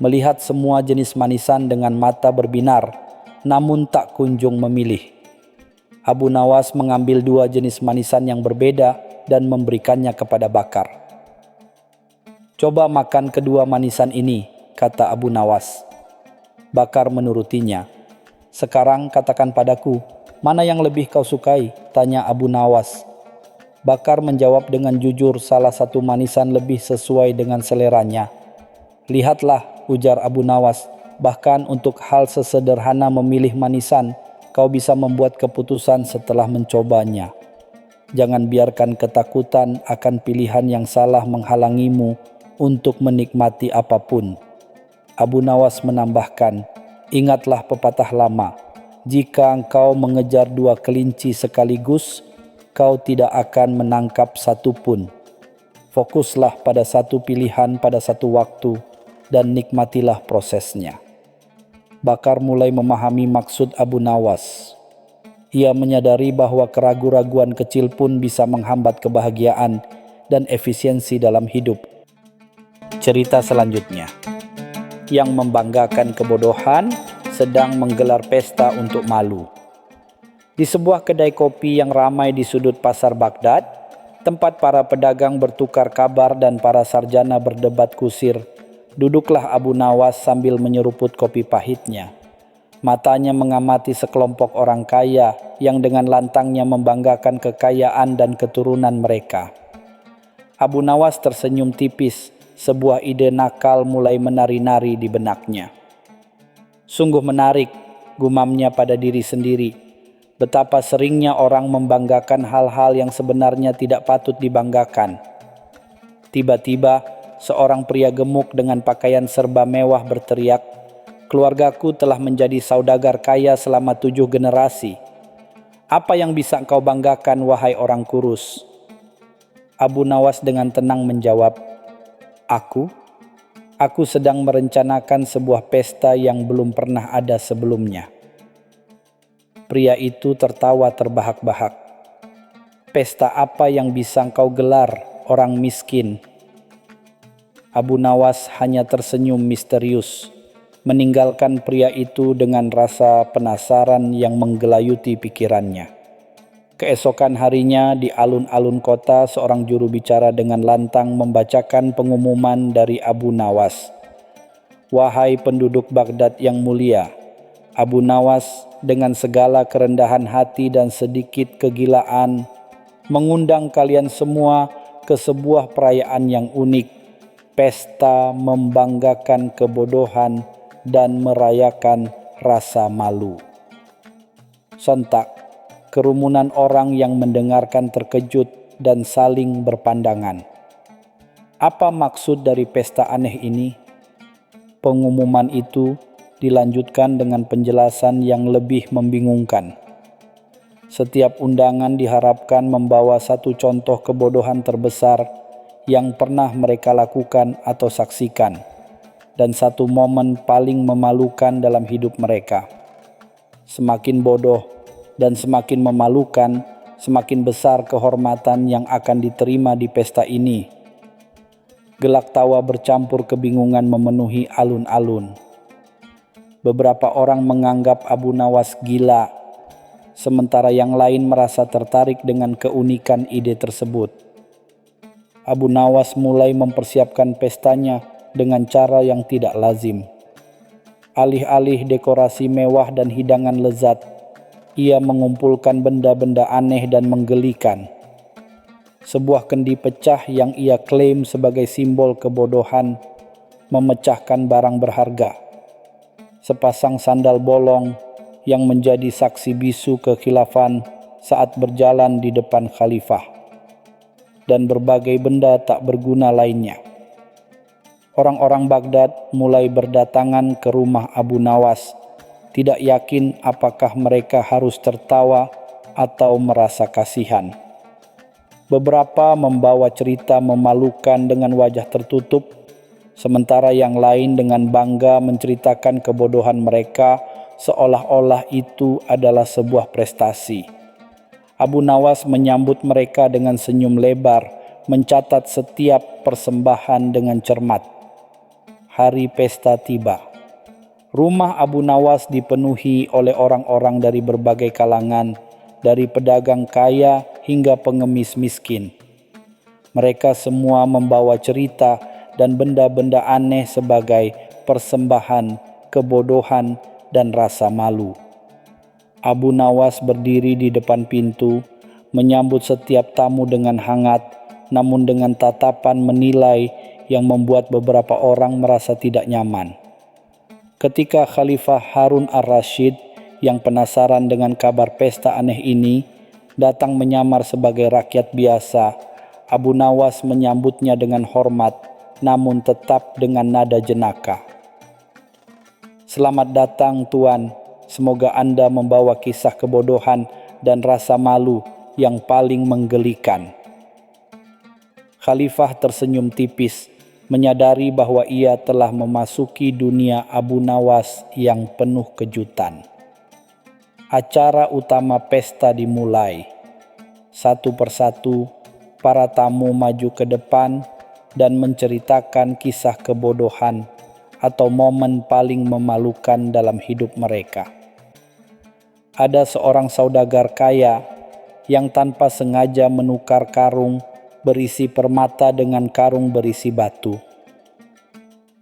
melihat semua jenis manisan dengan mata berbinar, namun tak kunjung memilih. Abu Nawas mengambil dua jenis manisan yang berbeda dan memberikannya kepada Bakar. "Coba makan kedua manisan ini," kata Abu Nawas. Bakar menurutinya. "Sekarang katakan padaku, mana yang lebih kau sukai?" tanya Abu Nawas. Bakar menjawab dengan jujur salah satu manisan lebih sesuai dengan seleranya. "Lihatlah," ujar Abu Nawas, "bahkan untuk hal sesederhana memilih manisan, kau bisa membuat keputusan setelah mencobanya. Jangan biarkan ketakutan akan pilihan yang salah menghalangimu untuk menikmati apapun." Abu Nawas menambahkan, "Ingatlah pepatah lama, jika engkau mengejar dua kelinci sekaligus, kau tidak akan menangkap satu pun. Fokuslah pada satu pilihan pada satu waktu dan nikmatilah prosesnya." Bakar mulai memahami maksud Abu Nawas. Ia menyadari bahwa keraguan-raguan kecil pun bisa menghambat kebahagiaan dan efisiensi dalam hidup. Cerita selanjutnya. Yang membanggakan kebodohan sedang menggelar pesta untuk malu. Di sebuah kedai kopi yang ramai di sudut pasar Baghdad, tempat para pedagang bertukar kabar dan para sarjana berdebat kusir, duduklah Abu Nawas sambil menyeruput kopi pahitnya. Matanya mengamati sekelompok orang kaya yang dengan lantangnya membanggakan kekayaan dan keturunan mereka. Abu Nawas tersenyum tipis, sebuah ide nakal mulai menari-nari di benaknya. "Sungguh menarik," gumamnya pada diri sendiri. "Betapa seringnya orang membanggakan hal-hal yang sebenarnya tidak patut dibanggakan." Tiba-tiba, seorang pria gemuk dengan pakaian serba mewah berteriak, Keluargaku telah menjadi saudagar kaya selama 7 generasi. Apa yang bisa engkau banggakan, wahai orang kurus?" Abu Nawas dengan tenang menjawab, Aku sedang merencanakan sebuah pesta yang belum pernah ada sebelumnya." Pria itu tertawa terbahak-bahak. "Pesta apa yang bisa engkau gelar, orang miskin?" Abu Nawas hanya tersenyum misterius, meninggalkan pria itu dengan rasa penasaran yang menggelayuti pikirannya. Keesokan harinya di alun-alun kota, seorang juru bicara dengan lantang membacakan pengumuman dari Abu Nawas. "Wahai penduduk Baghdad yang mulia, Abu Nawas dengan segala kerendahan hati dan sedikit kegilaan mengundang kalian semua ke sebuah perayaan yang unik, pesta membanggakan kebodohan dan merayakan rasa malu." Sontak, kerumunan orang yang mendengarkan terkejut dan saling berpandangan. Apa maksud dari pesta aneh ini? Pengumuman itu dilanjutkan dengan penjelasan yang lebih membingungkan. Setiap undangan diharapkan membawa satu contoh kebodohan terbesar yang pernah mereka lakukan atau saksikan, dan satu momen paling memalukan dalam hidup mereka. Semakin bodoh dan semakin memalukan, semakin besar kehormatan yang akan diterima di pesta ini. Gelak tawa bercampur kebingungan memenuhi alun-alun. Beberapa orang menganggap Abu Nawas gila, sementara yang lain merasa tertarik dengan keunikan ide tersebut. Abu Nawas mulai mempersiapkan pestanya dengan cara yang tidak lazim. Alih-alih dekorasi mewah dan hidangan lezat, ia mengumpulkan benda-benda aneh dan menggelikan. Sebuah kendi pecah yang ia klaim sebagai simbol kebodohan memecahkan barang berharga. Sepasang sandal bolong yang menjadi saksi bisu kekhilafan saat berjalan di depan khalifah. Dan berbagai benda tak berguna lainnya. Orang-orang Baghdad mulai berdatangan ke rumah Abu Nawas, tidak yakin apakah mereka harus tertawa atau merasa kasihan. Beberapa membawa cerita memalukan dengan wajah tertutup, sementara yang lain dengan bangga menceritakan kebodohan mereka seolah-olah itu adalah sebuah prestasi. Abu Nawas menyambut mereka dengan senyum lebar, mencatat setiap persembahan dengan cermat. Hari pesta tiba. Rumah Abu Nawas dipenuhi oleh orang-orang dari berbagai kalangan, dari pedagang kaya hingga pengemis miskin. Mereka semua membawa cerita dan benda-benda aneh sebagai persembahan, kebodohan, dan rasa malu. Abu Nawas berdiri di depan pintu, menyambut setiap tamu dengan hangat, namun dengan tatapan menilai yang membuat beberapa orang merasa tidak nyaman. Ketika Khalifah Harun ar-Rasyid yang penasaran dengan kabar pesta aneh ini datang menyamar sebagai rakyat biasa, Abu Nawas menyambutnya dengan hormat, namun tetap dengan nada jenaka. "Selamat datang Tuan, semoga Anda membawa kisah kebodohan dan rasa malu yang paling menggelikan." Khalifah tersenyum tipis, menyadari bahwa ia telah memasuki dunia Abu Nawas yang penuh kejutan. Acara utama pesta dimulai. Satu persatu, para tamu maju ke depan dan menceritakan kisah kebodohan atau momen paling memalukan dalam hidup mereka. Ada seorang saudagar kaya yang tanpa sengaja menukar karung berisi permata dengan karung berisi batu.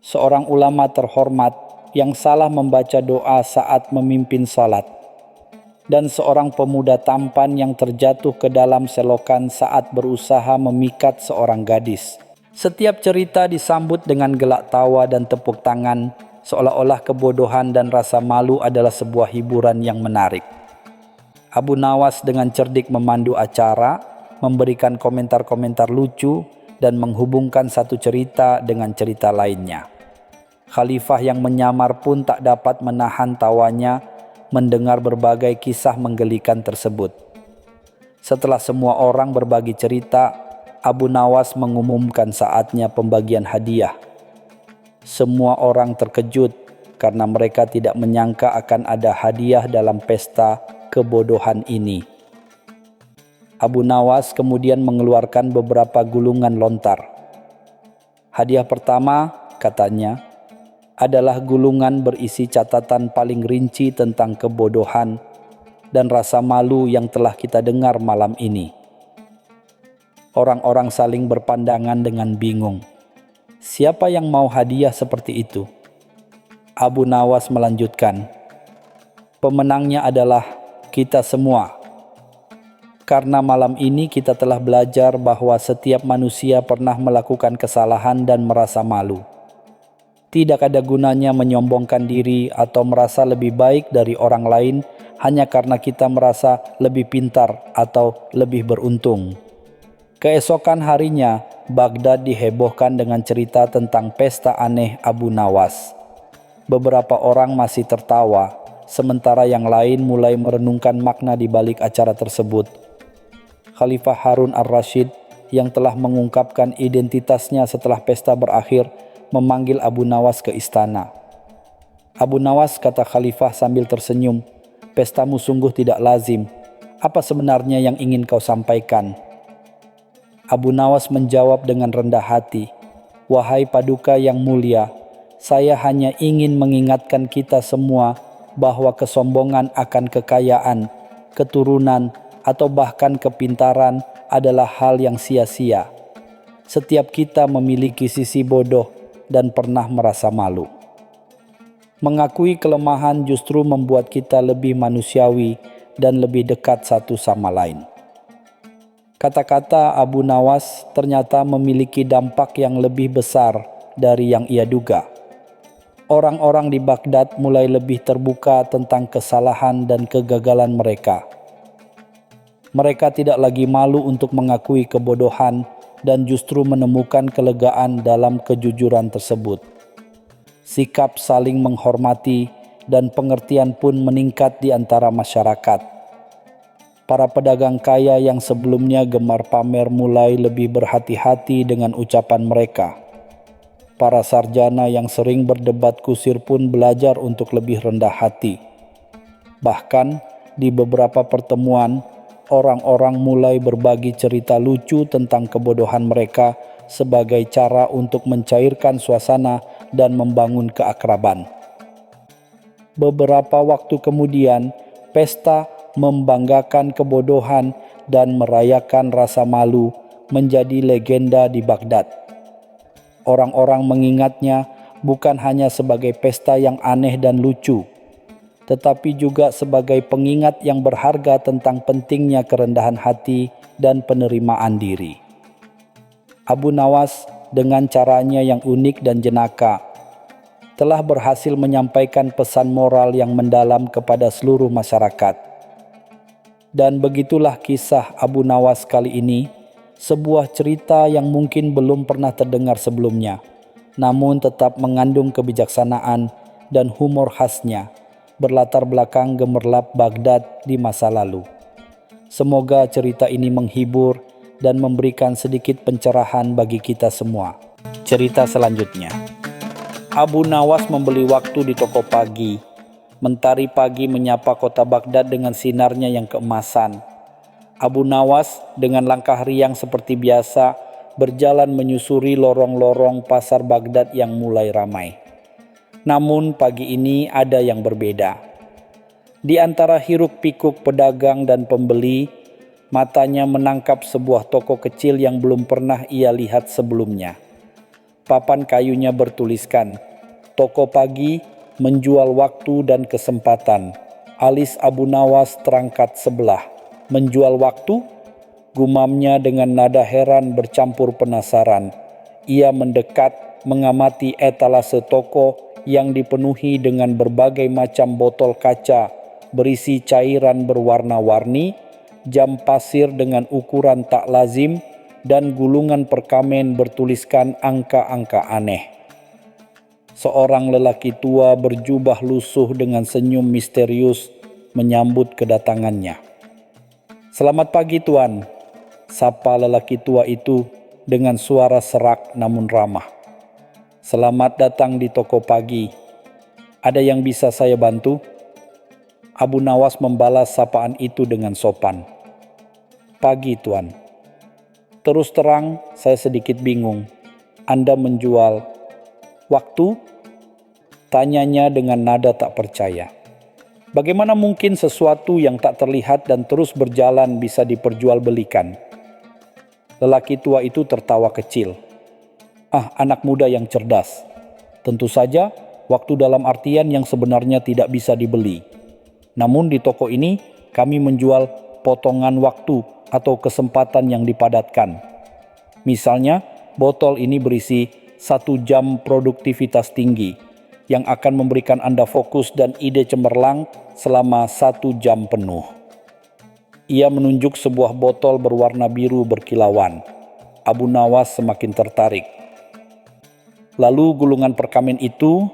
Seorang ulama terhormat yang salah membaca doa saat memimpin salat. Dan seorang pemuda tampan yang terjatuh ke dalam selokan saat berusaha memikat seorang gadis. Setiap cerita disambut dengan gelak tawa dan tepuk tangan, seolah-olah kebodohan dan rasa malu adalah sebuah hiburan yang menarik. Abu Nawas dengan cerdik memandu acara, memberikan komentar-komentar lucu, dan menghubungkan satu cerita dengan cerita lainnya. Khalifah yang menyamar pun tak dapat menahan tawanya mendengar berbagai kisah menggelikan tersebut. Setelah semua orang berbagi cerita, Abu Nawas mengumumkan saatnya pembagian hadiah. Semua orang terkejut karena mereka tidak menyangka akan ada hadiah dalam pesta kebodohan ini. Abu Nawas kemudian mengeluarkan beberapa gulungan lontar. Hadiah pertama, katanya, adalah gulungan berisi catatan paling rinci tentang kebodohan dan rasa malu yang telah kita dengar malam ini. Orang-orang saling berpandangan dengan bingung. Siapa yang mau hadiah seperti itu? Abu Nawas melanjutkan, pemenangnya adalah kita semua. Karena malam ini kita telah belajar bahwa setiap manusia pernah melakukan kesalahan dan merasa malu. Tidak ada gunanya menyombongkan diri atau merasa lebih baik dari orang lain hanya karena kita merasa lebih pintar atau lebih beruntung. Keesokan harinya, Baghdad dihebohkan dengan cerita tentang pesta aneh Abu Nawas. Beberapa orang masih tertawa, sementara yang lain mulai merenungkan makna di balik acara tersebut. Khalifah Harun ar-Rasyid yang telah mengungkapkan identitasnya setelah pesta berakhir memanggil Abu Nawas ke istana. Abu Nawas, kata Khalifah sambil tersenyum, pestamu sungguh tidak lazim. Apa sebenarnya yang ingin kau sampaikan? Abu Nawas menjawab dengan rendah hati, wahai paduka yang mulia, saya hanya ingin mengingatkan kita semua bahwa kesombongan akan kekayaan, keturunan, atau bahkan kepintaran adalah hal yang sia-sia. Setiap kita memiliki sisi bodoh dan pernah merasa malu. Mengakui kelemahan justru membuat kita lebih manusiawi dan lebih dekat satu sama lain. Kata-kata Abu Nawas ternyata memiliki dampak yang lebih besar dari yang ia duga. Orang-orang di Baghdad mulai lebih terbuka tentang kesalahan dan kegagalan mereka. Mereka tidak lagi malu untuk mengakui kebodohan dan justru menemukan kelegaan dalam kejujuran tersebut. Sikap saling menghormati dan pengertian pun meningkat di antara masyarakat. Para pedagang kaya yang sebelumnya gemar pamer mulai lebih berhati-hati dengan ucapan mereka. Para sarjana yang sering berdebat kusir pun belajar untuk lebih rendah hati. Bahkan di beberapa pertemuan, orang-orang mulai berbagi cerita lucu tentang kebodohan mereka sebagai cara untuk mencairkan suasana dan membangun keakraban. Beberapa waktu kemudian, pesta membanggakan kebodohan dan merayakan rasa malu menjadi legenda di Baghdad. Orang-orang mengingatnya bukan hanya sebagai pesta yang aneh dan lucu, tetapi juga sebagai pengingat yang berharga tentang pentingnya kerendahan hati dan penerimaan diri. Abu Nawas dengan caranya yang unik dan jenaka telah berhasil menyampaikan pesan moral yang mendalam kepada seluruh masyarakat. Dan begitulah kisah Abu Nawas kali ini, sebuah cerita yang mungkin belum pernah terdengar sebelumnya, namun tetap mengandung kebijaksanaan dan humor khasnya, berlatar belakang gemerlap Baghdad di masa lalu. Semoga cerita ini menghibur dan memberikan sedikit pencerahan bagi kita semua. Cerita selanjutnya. Abu Nawas membeli waktu di toko pagi. Mentari pagi menyapa kota Baghdad dengan sinarnya yang keemasan. Abu Nawas dengan langkah riang seperti biasa berjalan menyusuri lorong-lorong pasar Baghdad yang mulai ramai. Namun pagi ini ada yang berbeda. Di antara hiruk-pikuk pedagang dan pembeli, matanya menangkap sebuah toko kecil yang belum pernah ia lihat sebelumnya. Papan kayunya bertuliskan, "Toko pagi menjual waktu dan kesempatan." Alis Abu Nawas terangkat sebelah. "Menjual waktu?" gumamnya dengan nada heran bercampur penasaran. Ia mendekat mengamati etalase toko yang dipenuhi dengan berbagai macam botol kaca berisi cairan berwarna-warni, jam pasir dengan ukuran tak lazim, dan gulungan perkamen bertuliskan angka-angka aneh. Seorang lelaki tua berjubah lusuh dengan senyum misterius menyambut kedatangannya. "Selamat pagi, Tuan," sapa lelaki tua itu dengan suara serak namun ramah. "Selamat datang di toko pagi. Ada yang bisa saya bantu?" Abu Nawas membalas sapaan itu dengan sopan. "Pagi, Tuan. Terus terang, saya sedikit bingung. Anda menjual waktu?" Tanyanya dengan nada tak percaya. Bagaimana mungkin sesuatu yang tak terlihat dan terus berjalan bisa diperjualbelikan? Lelaki tua itu tertawa kecil. "Ah, anak muda yang cerdas. Tentu saja, waktu dalam artian yang sebenarnya tidak bisa dibeli. Namun di toko ini, kami menjual potongan waktu atau kesempatan yang dipadatkan. Misalnya, botol ini berisi 1 jam produktivitas tinggi yang akan memberikan Anda fokus dan ide cemerlang selama 1 jam penuh." Ia menunjuk sebuah botol berwarna biru berkilauan. Abu Nawas semakin tertarik. "Lalu gulungan perkamen itu?"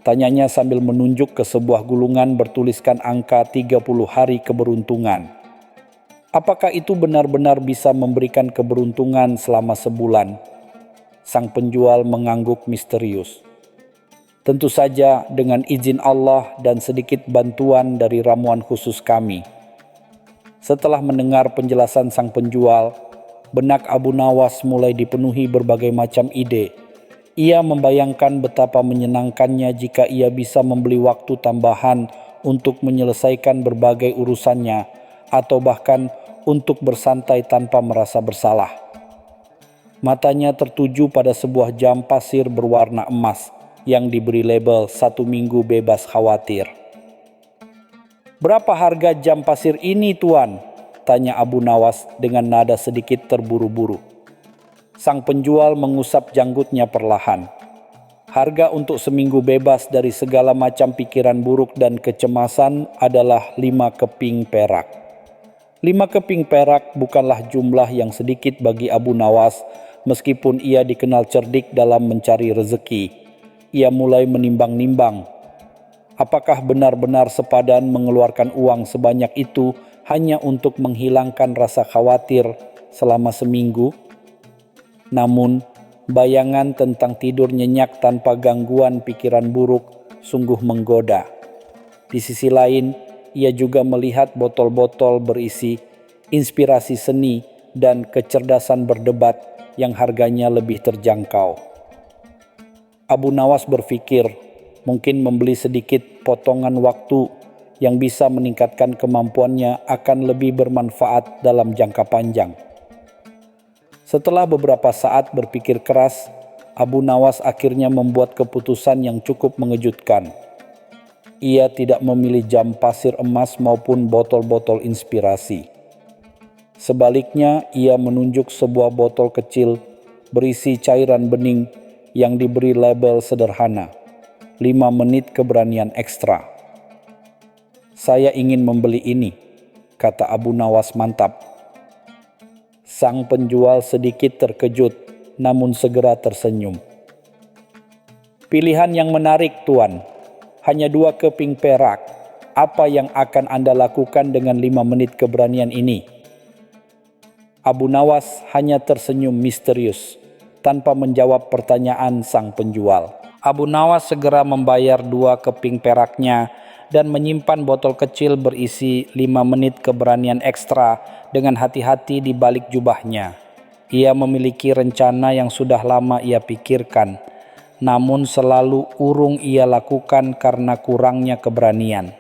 tanyanya sambil menunjuk ke sebuah gulungan bertuliskan angka 30 hari keberuntungan. "Apakah itu benar-benar bisa memberikan keberuntungan selama sebulan?" Sang penjual mengangguk misterius. "Tentu saja dengan izin Allah dan sedikit bantuan dari ramuan khusus kami." Setelah mendengar penjelasan sang penjual, benak Abu Nawas mulai dipenuhi berbagai macam ide. Ia membayangkan betapa menyenangkannya jika ia bisa membeli waktu tambahan untuk menyelesaikan berbagai urusannya, atau bahkan untuk bersantai tanpa merasa bersalah. Matanya tertuju pada sebuah jam pasir berwarna emas yang diberi label 1 minggu bebas khawatir. "Berapa harga jam pasir ini, Tuan?" tanya Abu Nawas dengan nada sedikit terburu-buru. Sang penjual mengusap janggutnya perlahan. "Harga untuk seminggu bebas dari segala macam pikiran buruk dan kecemasan adalah 5 keping perak." 5 keping perak bukanlah jumlah yang sedikit bagi Abu Nawas, meskipun ia dikenal cerdik dalam mencari rezeki. Ia mulai menimbang-nimbang. Apakah benar-benar sepadan mengeluarkan uang sebanyak itu hanya untuk menghilangkan rasa khawatir selama seminggu? Namun, bayangan tentang tidur nyenyak tanpa gangguan pikiran buruk sungguh menggoda. Di sisi lain, ia juga melihat botol-botol berisi inspirasi seni dan kecerdasan berdebat yang harganya lebih terjangkau. Abu Nawas berpikir mungkin membeli sedikit potongan waktu yang bisa meningkatkan kemampuannya akan lebih bermanfaat dalam jangka panjang. Setelah beberapa saat berpikir keras, Abu Nawas akhirnya membuat keputusan yang cukup mengejutkan. Ia tidak memilih jam pasir emas maupun botol-botol inspirasi. Sebaliknya, ia menunjuk sebuah botol kecil berisi cairan bening yang diberi label sederhana, 5 menit keberanian ekstra. "Saya ingin membeli ini," kata Abu Nawas mantap. Sang penjual sedikit terkejut, namun segera tersenyum. "Pilihan yang menarik, Tuan. Hanya 2 keping perak. Apa yang akan Anda lakukan dengan 5 menit keberanian ini?" Abu Nawas hanya tersenyum misterius, tanpa menjawab pertanyaan sang penjual. Abu Nawas segera membayar 2 keping peraknya dan menyimpan botol kecil berisi 5 menit keberanian ekstra dengan hati-hati di balik jubahnya. Ia memiliki rencana yang sudah lama ia pikirkan, namun selalu urung ia lakukan karena kurangnya keberanian.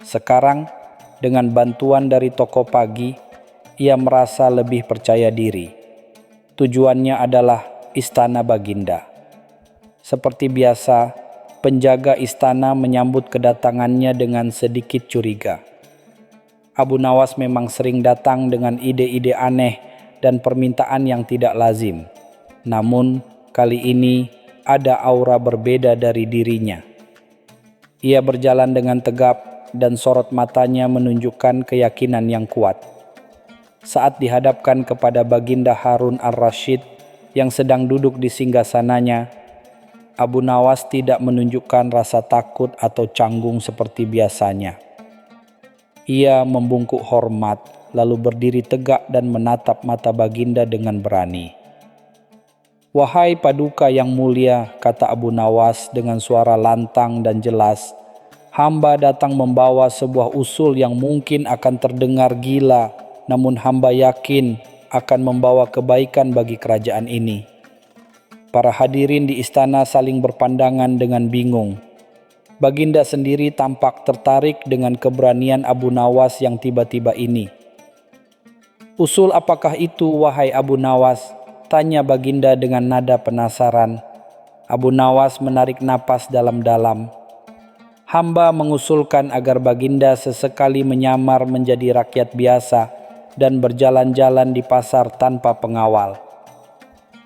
Sekarang, dengan bantuan dari toko pagi, ia merasa lebih percaya diri. Tujuannya adalah istana Baginda. Seperti biasa, penjaga istana menyambut kedatangannya dengan sedikit curiga. Abu Nawas memang sering datang dengan ide-ide aneh dan permintaan yang tidak lazim. Namun, kali ini ada aura berbeda dari dirinya. Ia berjalan dengan tegap dan sorot matanya menunjukkan keyakinan yang kuat. Saat dihadapkan kepada Baginda Harun al-Rasyid yang sedang duduk di singgasananya, Abu Nawas tidak menunjukkan rasa takut atau canggung seperti biasanya. Ia membungkuk hormat, lalu berdiri tegak dan menatap mata Baginda dengan berani. "Wahai Paduka yang mulia," kata Abu Nawas dengan suara lantang dan jelas, "hamba datang membawa sebuah usul yang mungkin akan terdengar gila, namun hamba yakin akan membawa kebaikan bagi kerajaan ini." Para hadirin di istana saling berpandangan dengan bingung. Baginda sendiri tampak tertarik dengan keberanian Abu Nawas yang tiba-tiba ini. "Usul apakah itu, wahai Abu Nawas?" tanya Baginda dengan nada penasaran. Abu Nawas menarik napas dalam-dalam. "Hamba mengusulkan agar Baginda sesekali menyamar menjadi rakyat biasa dan berjalan-jalan di pasar tanpa pengawal.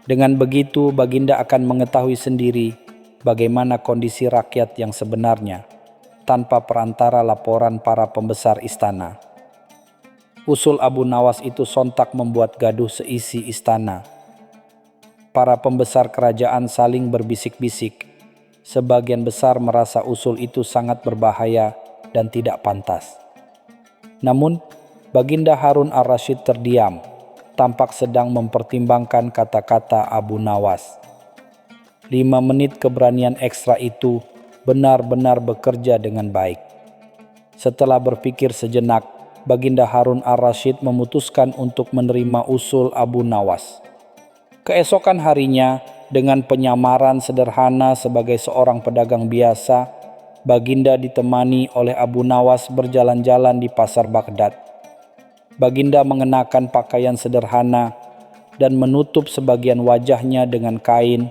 Dengan begitu, Baginda akan mengetahui sendiri bagaimana kondisi rakyat yang sebenarnya, tanpa perantara laporan para pembesar istana." Usul Abu Nawas itu sontak membuat gaduh seisi istana. Para pembesar kerajaan saling berbisik-bisik. Sebagian besar merasa usul itu sangat berbahaya dan tidak pantas. Namun, Baginda Harun ar-Rasyid terdiam, tampak sedang mempertimbangkan kata-kata Abu Nawas. 5 menit keberanian ekstra itu benar-benar bekerja dengan baik. Setelah berpikir sejenak, Baginda Harun ar-Rasyid memutuskan untuk menerima usul Abu Nawas. Keesokan harinya, dengan penyamaran sederhana sebagai seorang pedagang biasa, Baginda ditemani oleh Abu Nawas berjalan-jalan di pasar Baghdad. Baginda mengenakan pakaian sederhana dan menutup sebagian wajahnya dengan kain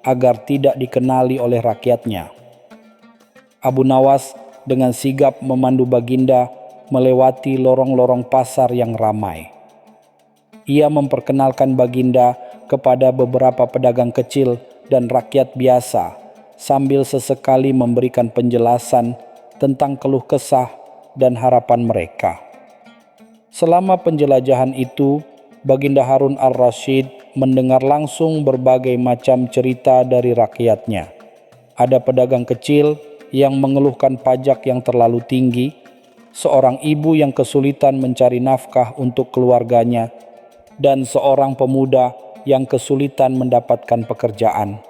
agar tidak dikenali oleh rakyatnya. Abu Nawas dengan sigap memandu Baginda melewati lorong-lorong pasar yang ramai. Ia memperkenalkan Baginda kepada beberapa pedagang kecil dan rakyat biasa, sambil sesekali memberikan penjelasan tentang keluh kesah dan harapan mereka. Selama penjelajahan itu, Baginda Harun ar-Rasyid mendengar langsung berbagai macam cerita dari rakyatnya. Ada pedagang kecil yang mengeluhkan pajak yang terlalu tinggi, seorang ibu yang kesulitan mencari nafkah untuk keluarganya, dan seorang pemuda yang kesulitan mendapatkan pekerjaan.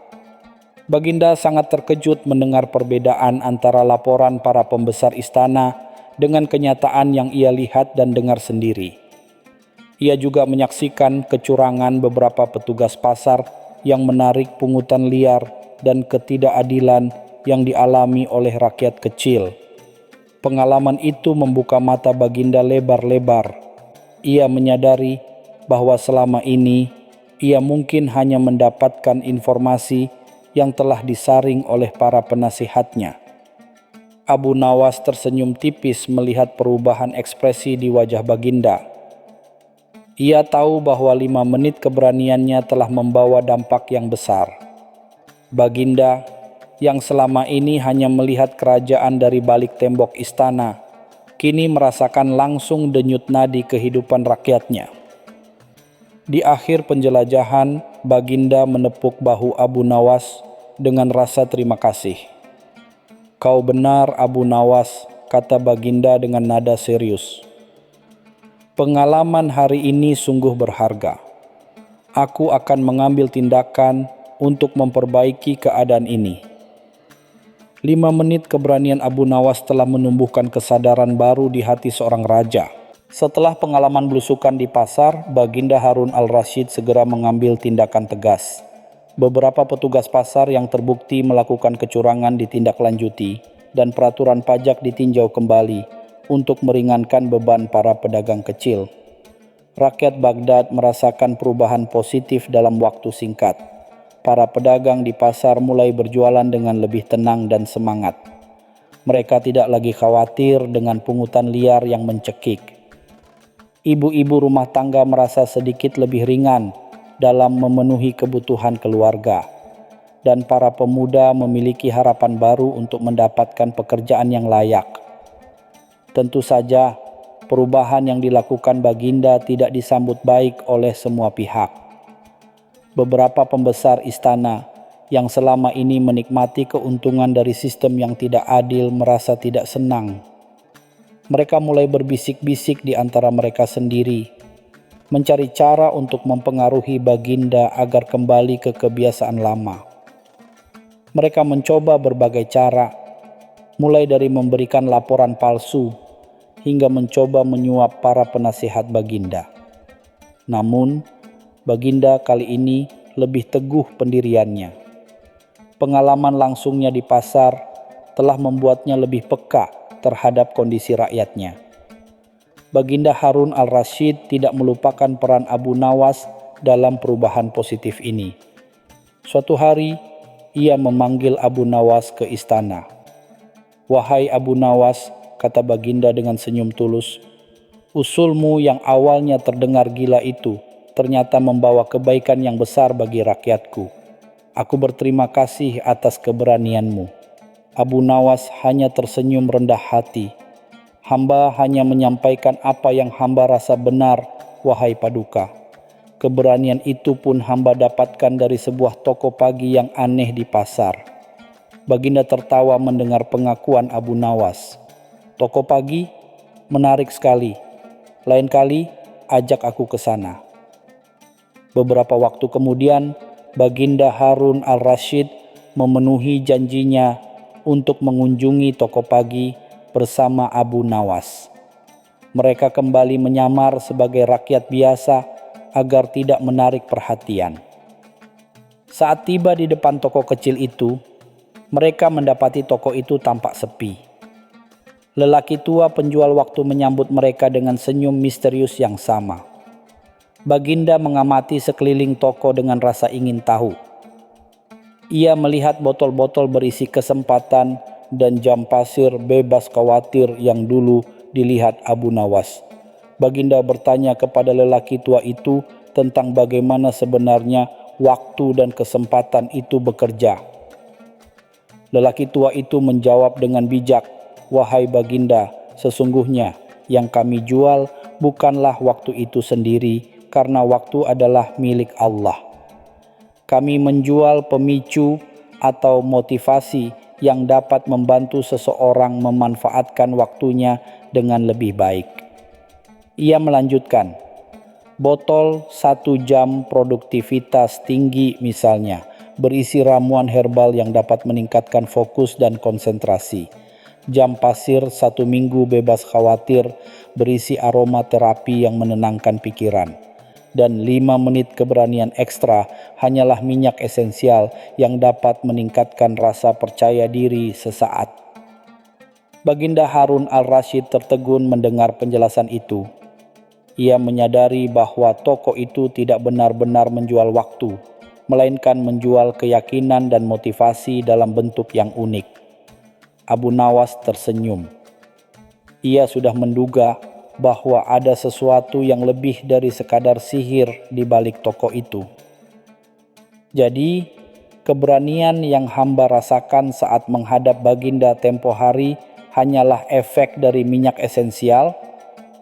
Baginda sangat terkejut mendengar perbedaan antara laporan para pembesar istana dengan kenyataan yang ia lihat dan dengar sendiri. Ia juga menyaksikan kecurangan beberapa petugas pasar yang menarik pungutan liar dan ketidakadilan yang dialami oleh rakyat kecil. Pengalaman itu membuka mata Baginda lebar-lebar. Ia menyadari bahwa selama ini ia mungkin hanya mendapatkan informasi yang telah disaring oleh para penasihatnya. Abu Nawas tersenyum tipis melihat perubahan ekspresi di wajah Baginda. Ia tahu bahwa 5 menit keberaniannya telah membawa dampak yang besar. Baginda, yang selama ini hanya melihat kerajaan dari balik tembok istana, kini merasakan langsung denyut nadi kehidupan rakyatnya. Di akhir penjelajahan, Baginda menepuk bahu Abu Nawas dengan rasa terima kasih. "Kau benar, Abu Nawas," kata Baginda dengan nada serius. "Pengalaman hari ini sungguh berharga. Aku akan mengambil tindakan untuk memperbaiki keadaan ini." 5 menit keberanian Abu Nawas telah menumbuhkan kesadaran baru di hati seorang raja. Setelah pengalaman belusukan di pasar, Baginda Harun al-Rasyid segera mengambil tindakan tegas. Beberapa petugas pasar yang terbukti melakukan kecurangan ditindaklanjuti dan peraturan pajak ditinjau kembali untuk meringankan beban para pedagang kecil. Rakyat Baghdad merasakan perubahan positif dalam waktu singkat. Para pedagang di pasar mulai berjualan dengan lebih tenang dan semangat. Mereka tidak lagi khawatir dengan pungutan liar yang mencekik. Ibu-ibu rumah tangga merasa sedikit lebih ringan dalam memenuhi kebutuhan keluarga, dan para pemuda memiliki harapan baru untuk mendapatkan pekerjaan yang layak. Tentu saja, perubahan yang dilakukan Baginda tidak disambut baik oleh semua pihak. Beberapa pembesar istana yang selama ini menikmati keuntungan dari sistem yang tidak adil merasa tidak senang. Mereka mulai berbisik-bisik di antara mereka sendiri, mencari cara untuk mempengaruhi Baginda agar kembali ke kebiasaan lama. Mereka mencoba berbagai cara, mulai dari memberikan laporan palsu hingga mencoba menyuap para penasihat Baginda. Namun, Baginda kali ini lebih teguh pendiriannya. Pengalaman langsungnya di pasar telah membuatnya lebih peka terhadap kondisi rakyatnya. Baginda Harun al-Rasyid tidak melupakan peran Abu Nawas dalam perubahan positif ini. Suatu hari, ia memanggil Abu Nawas ke istana. "Wahai Abu Nawas," kata Baginda dengan senyum tulus, "usulmu yang awalnya terdengar gila itu ternyata membawa kebaikan yang besar bagi rakyatku. Aku berterima kasih atas keberanianmu." Abu Nawas hanya tersenyum rendah hati. "Hamba hanya menyampaikan apa yang hamba rasa benar, wahai Paduka. Keberanian itu pun hamba dapatkan dari sebuah toko pagi yang aneh di pasar." Baginda tertawa mendengar pengakuan Abu Nawas. "Toko pagi? Menarik sekali. Lain kali ajak aku ke sana." Beberapa waktu kemudian, Baginda Harun al-Rasyid memenuhi janjinya untuk mengunjungi toko pagi bersama Abu Nawas. Mereka kembali menyamar sebagai rakyat biasa agar tidak menarik perhatian. Saat tiba di depan toko kecil itu, mereka mendapati toko itu tampak sepi. Lelaki tua penjual waktu menyambut mereka dengan senyum misterius yang sama. Baginda mengamati sekeliling toko dengan rasa ingin tahu. Ia melihat botol-botol berisi kesempatan dan jam pasir bebas khawatir yang dulu dilihat Abu Nawas. Baginda bertanya kepada lelaki tua itu tentang bagaimana sebenarnya waktu dan kesempatan itu bekerja. Lelaki tua itu menjawab dengan bijak, "Wahai Baginda, sesungguhnya yang kami jual bukanlah waktu itu sendiri, karena waktu adalah milik Allah. Kami menjual pemicu atau motivasi yang dapat membantu seseorang memanfaatkan waktunya dengan lebih baik." Ia melanjutkan, "Botol 1 jam produktivitas tinggi misalnya, berisi ramuan herbal yang dapat meningkatkan fokus dan konsentrasi. Jam pasir 1 minggu bebas khawatir, berisi aroma terapi yang menenangkan pikiran. Dan 5 menit keberanian ekstra hanyalah minyak esensial yang dapat meningkatkan rasa percaya diri sesaat." Baginda Harun al-Rasyid tertegun mendengar penjelasan itu. Ia menyadari bahwa toko itu tidak benar-benar menjual waktu, melainkan menjual keyakinan dan motivasi dalam bentuk yang unik. Abu Nawas tersenyum. Ia sudah menduga bahwa ada sesuatu yang lebih dari sekadar sihir di balik toko itu. "Jadi, keberanian yang hamba rasakan saat menghadap Baginda tempo hari hanyalah efek dari minyak esensial?"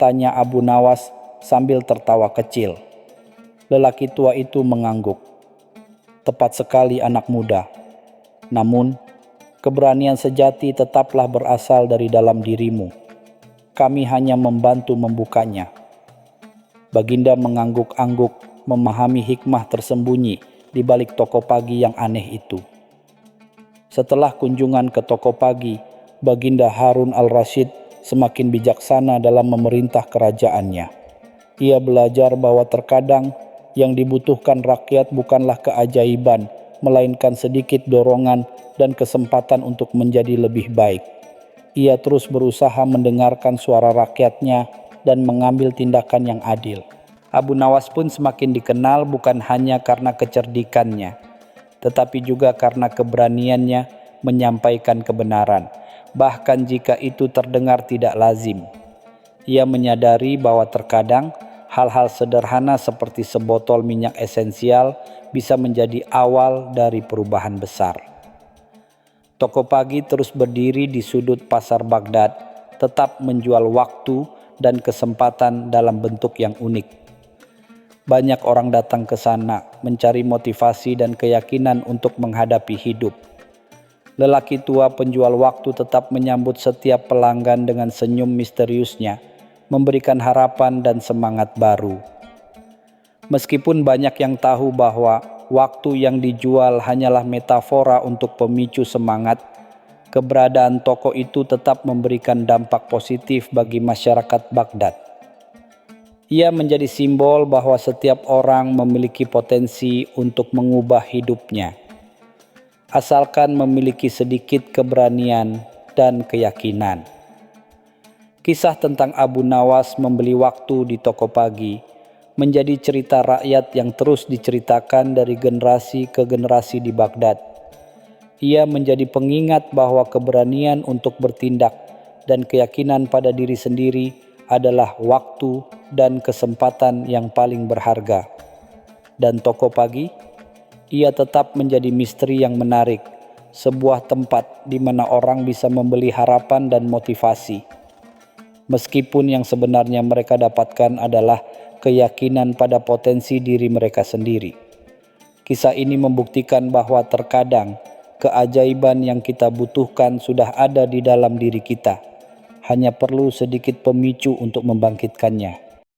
tanya Abu Nawas sambil tertawa kecil. Lelaki tua itu mengangguk. "Tepat sekali anak muda. Namun, keberanian sejati tetaplah berasal dari dalam dirimu. Kami hanya membantu membukanya." Baginda mengangguk-angguk, memahami hikmah tersembunyi di balik toko pagi yang aneh itu. Setelah kunjungan ke toko pagi, Baginda Harun al-Rasyid semakin bijaksana dalam memerintah kerajaannya. Ia belajar bahwa terkadang yang dibutuhkan rakyat bukanlah keajaiban, melainkan sedikit dorongan dan kesempatan untuk menjadi lebih baik. Ia terus berusaha mendengarkan suara rakyatnya dan mengambil tindakan yang adil. Abu Nawas pun semakin dikenal bukan hanya karena kecerdikannya, tetapi juga karena keberaniannya menyampaikan kebenaran, bahkan jika itu terdengar tidak lazim. Ia menyadari bahwa terkadang hal-hal sederhana seperti sebotol minyak esensial bisa menjadi awal dari perubahan besar. Toko pagi terus berdiri di sudut pasar Baghdad, tetap menjual waktu dan kesempatan dalam bentuk yang unik. Banyak orang datang ke sana mencari motivasi dan keyakinan untuk menghadapi hidup. Lelaki tua penjual waktu tetap menyambut setiap pelanggan dengan senyum misteriusnya, memberikan harapan dan semangat baru. Meskipun banyak yang tahu bahwa waktu yang dijual hanyalah metafora untuk pemicu semangat, keberadaan toko itu tetap memberikan dampak positif bagi masyarakat Baghdad. Ia menjadi simbol bahwa setiap orang memiliki potensi untuk mengubah hidupnya, asalkan memiliki sedikit keberanian dan keyakinan. Kisah tentang Abu Nawas membeli waktu di toko pagi menjadi cerita rakyat yang terus diceritakan dari generasi ke generasi di Baghdad. Ia menjadi pengingat bahwa keberanian untuk bertindak dan keyakinan pada diri sendiri adalah waktu dan kesempatan yang paling berharga. Dan toko pagi, ia tetap menjadi misteri yang menarik, sebuah tempat di mana orang bisa membeli harapan dan motivasi. Meskipun yang sebenarnya mereka dapatkan adalah keyakinan pada potensi diri mereka sendiri. Kisah ini membuktikan bahwa terkadang keajaiban yang kita butuhkan sudah ada di dalam diri kita. Hanya perlu sedikit pemicu untuk membangkitkannya.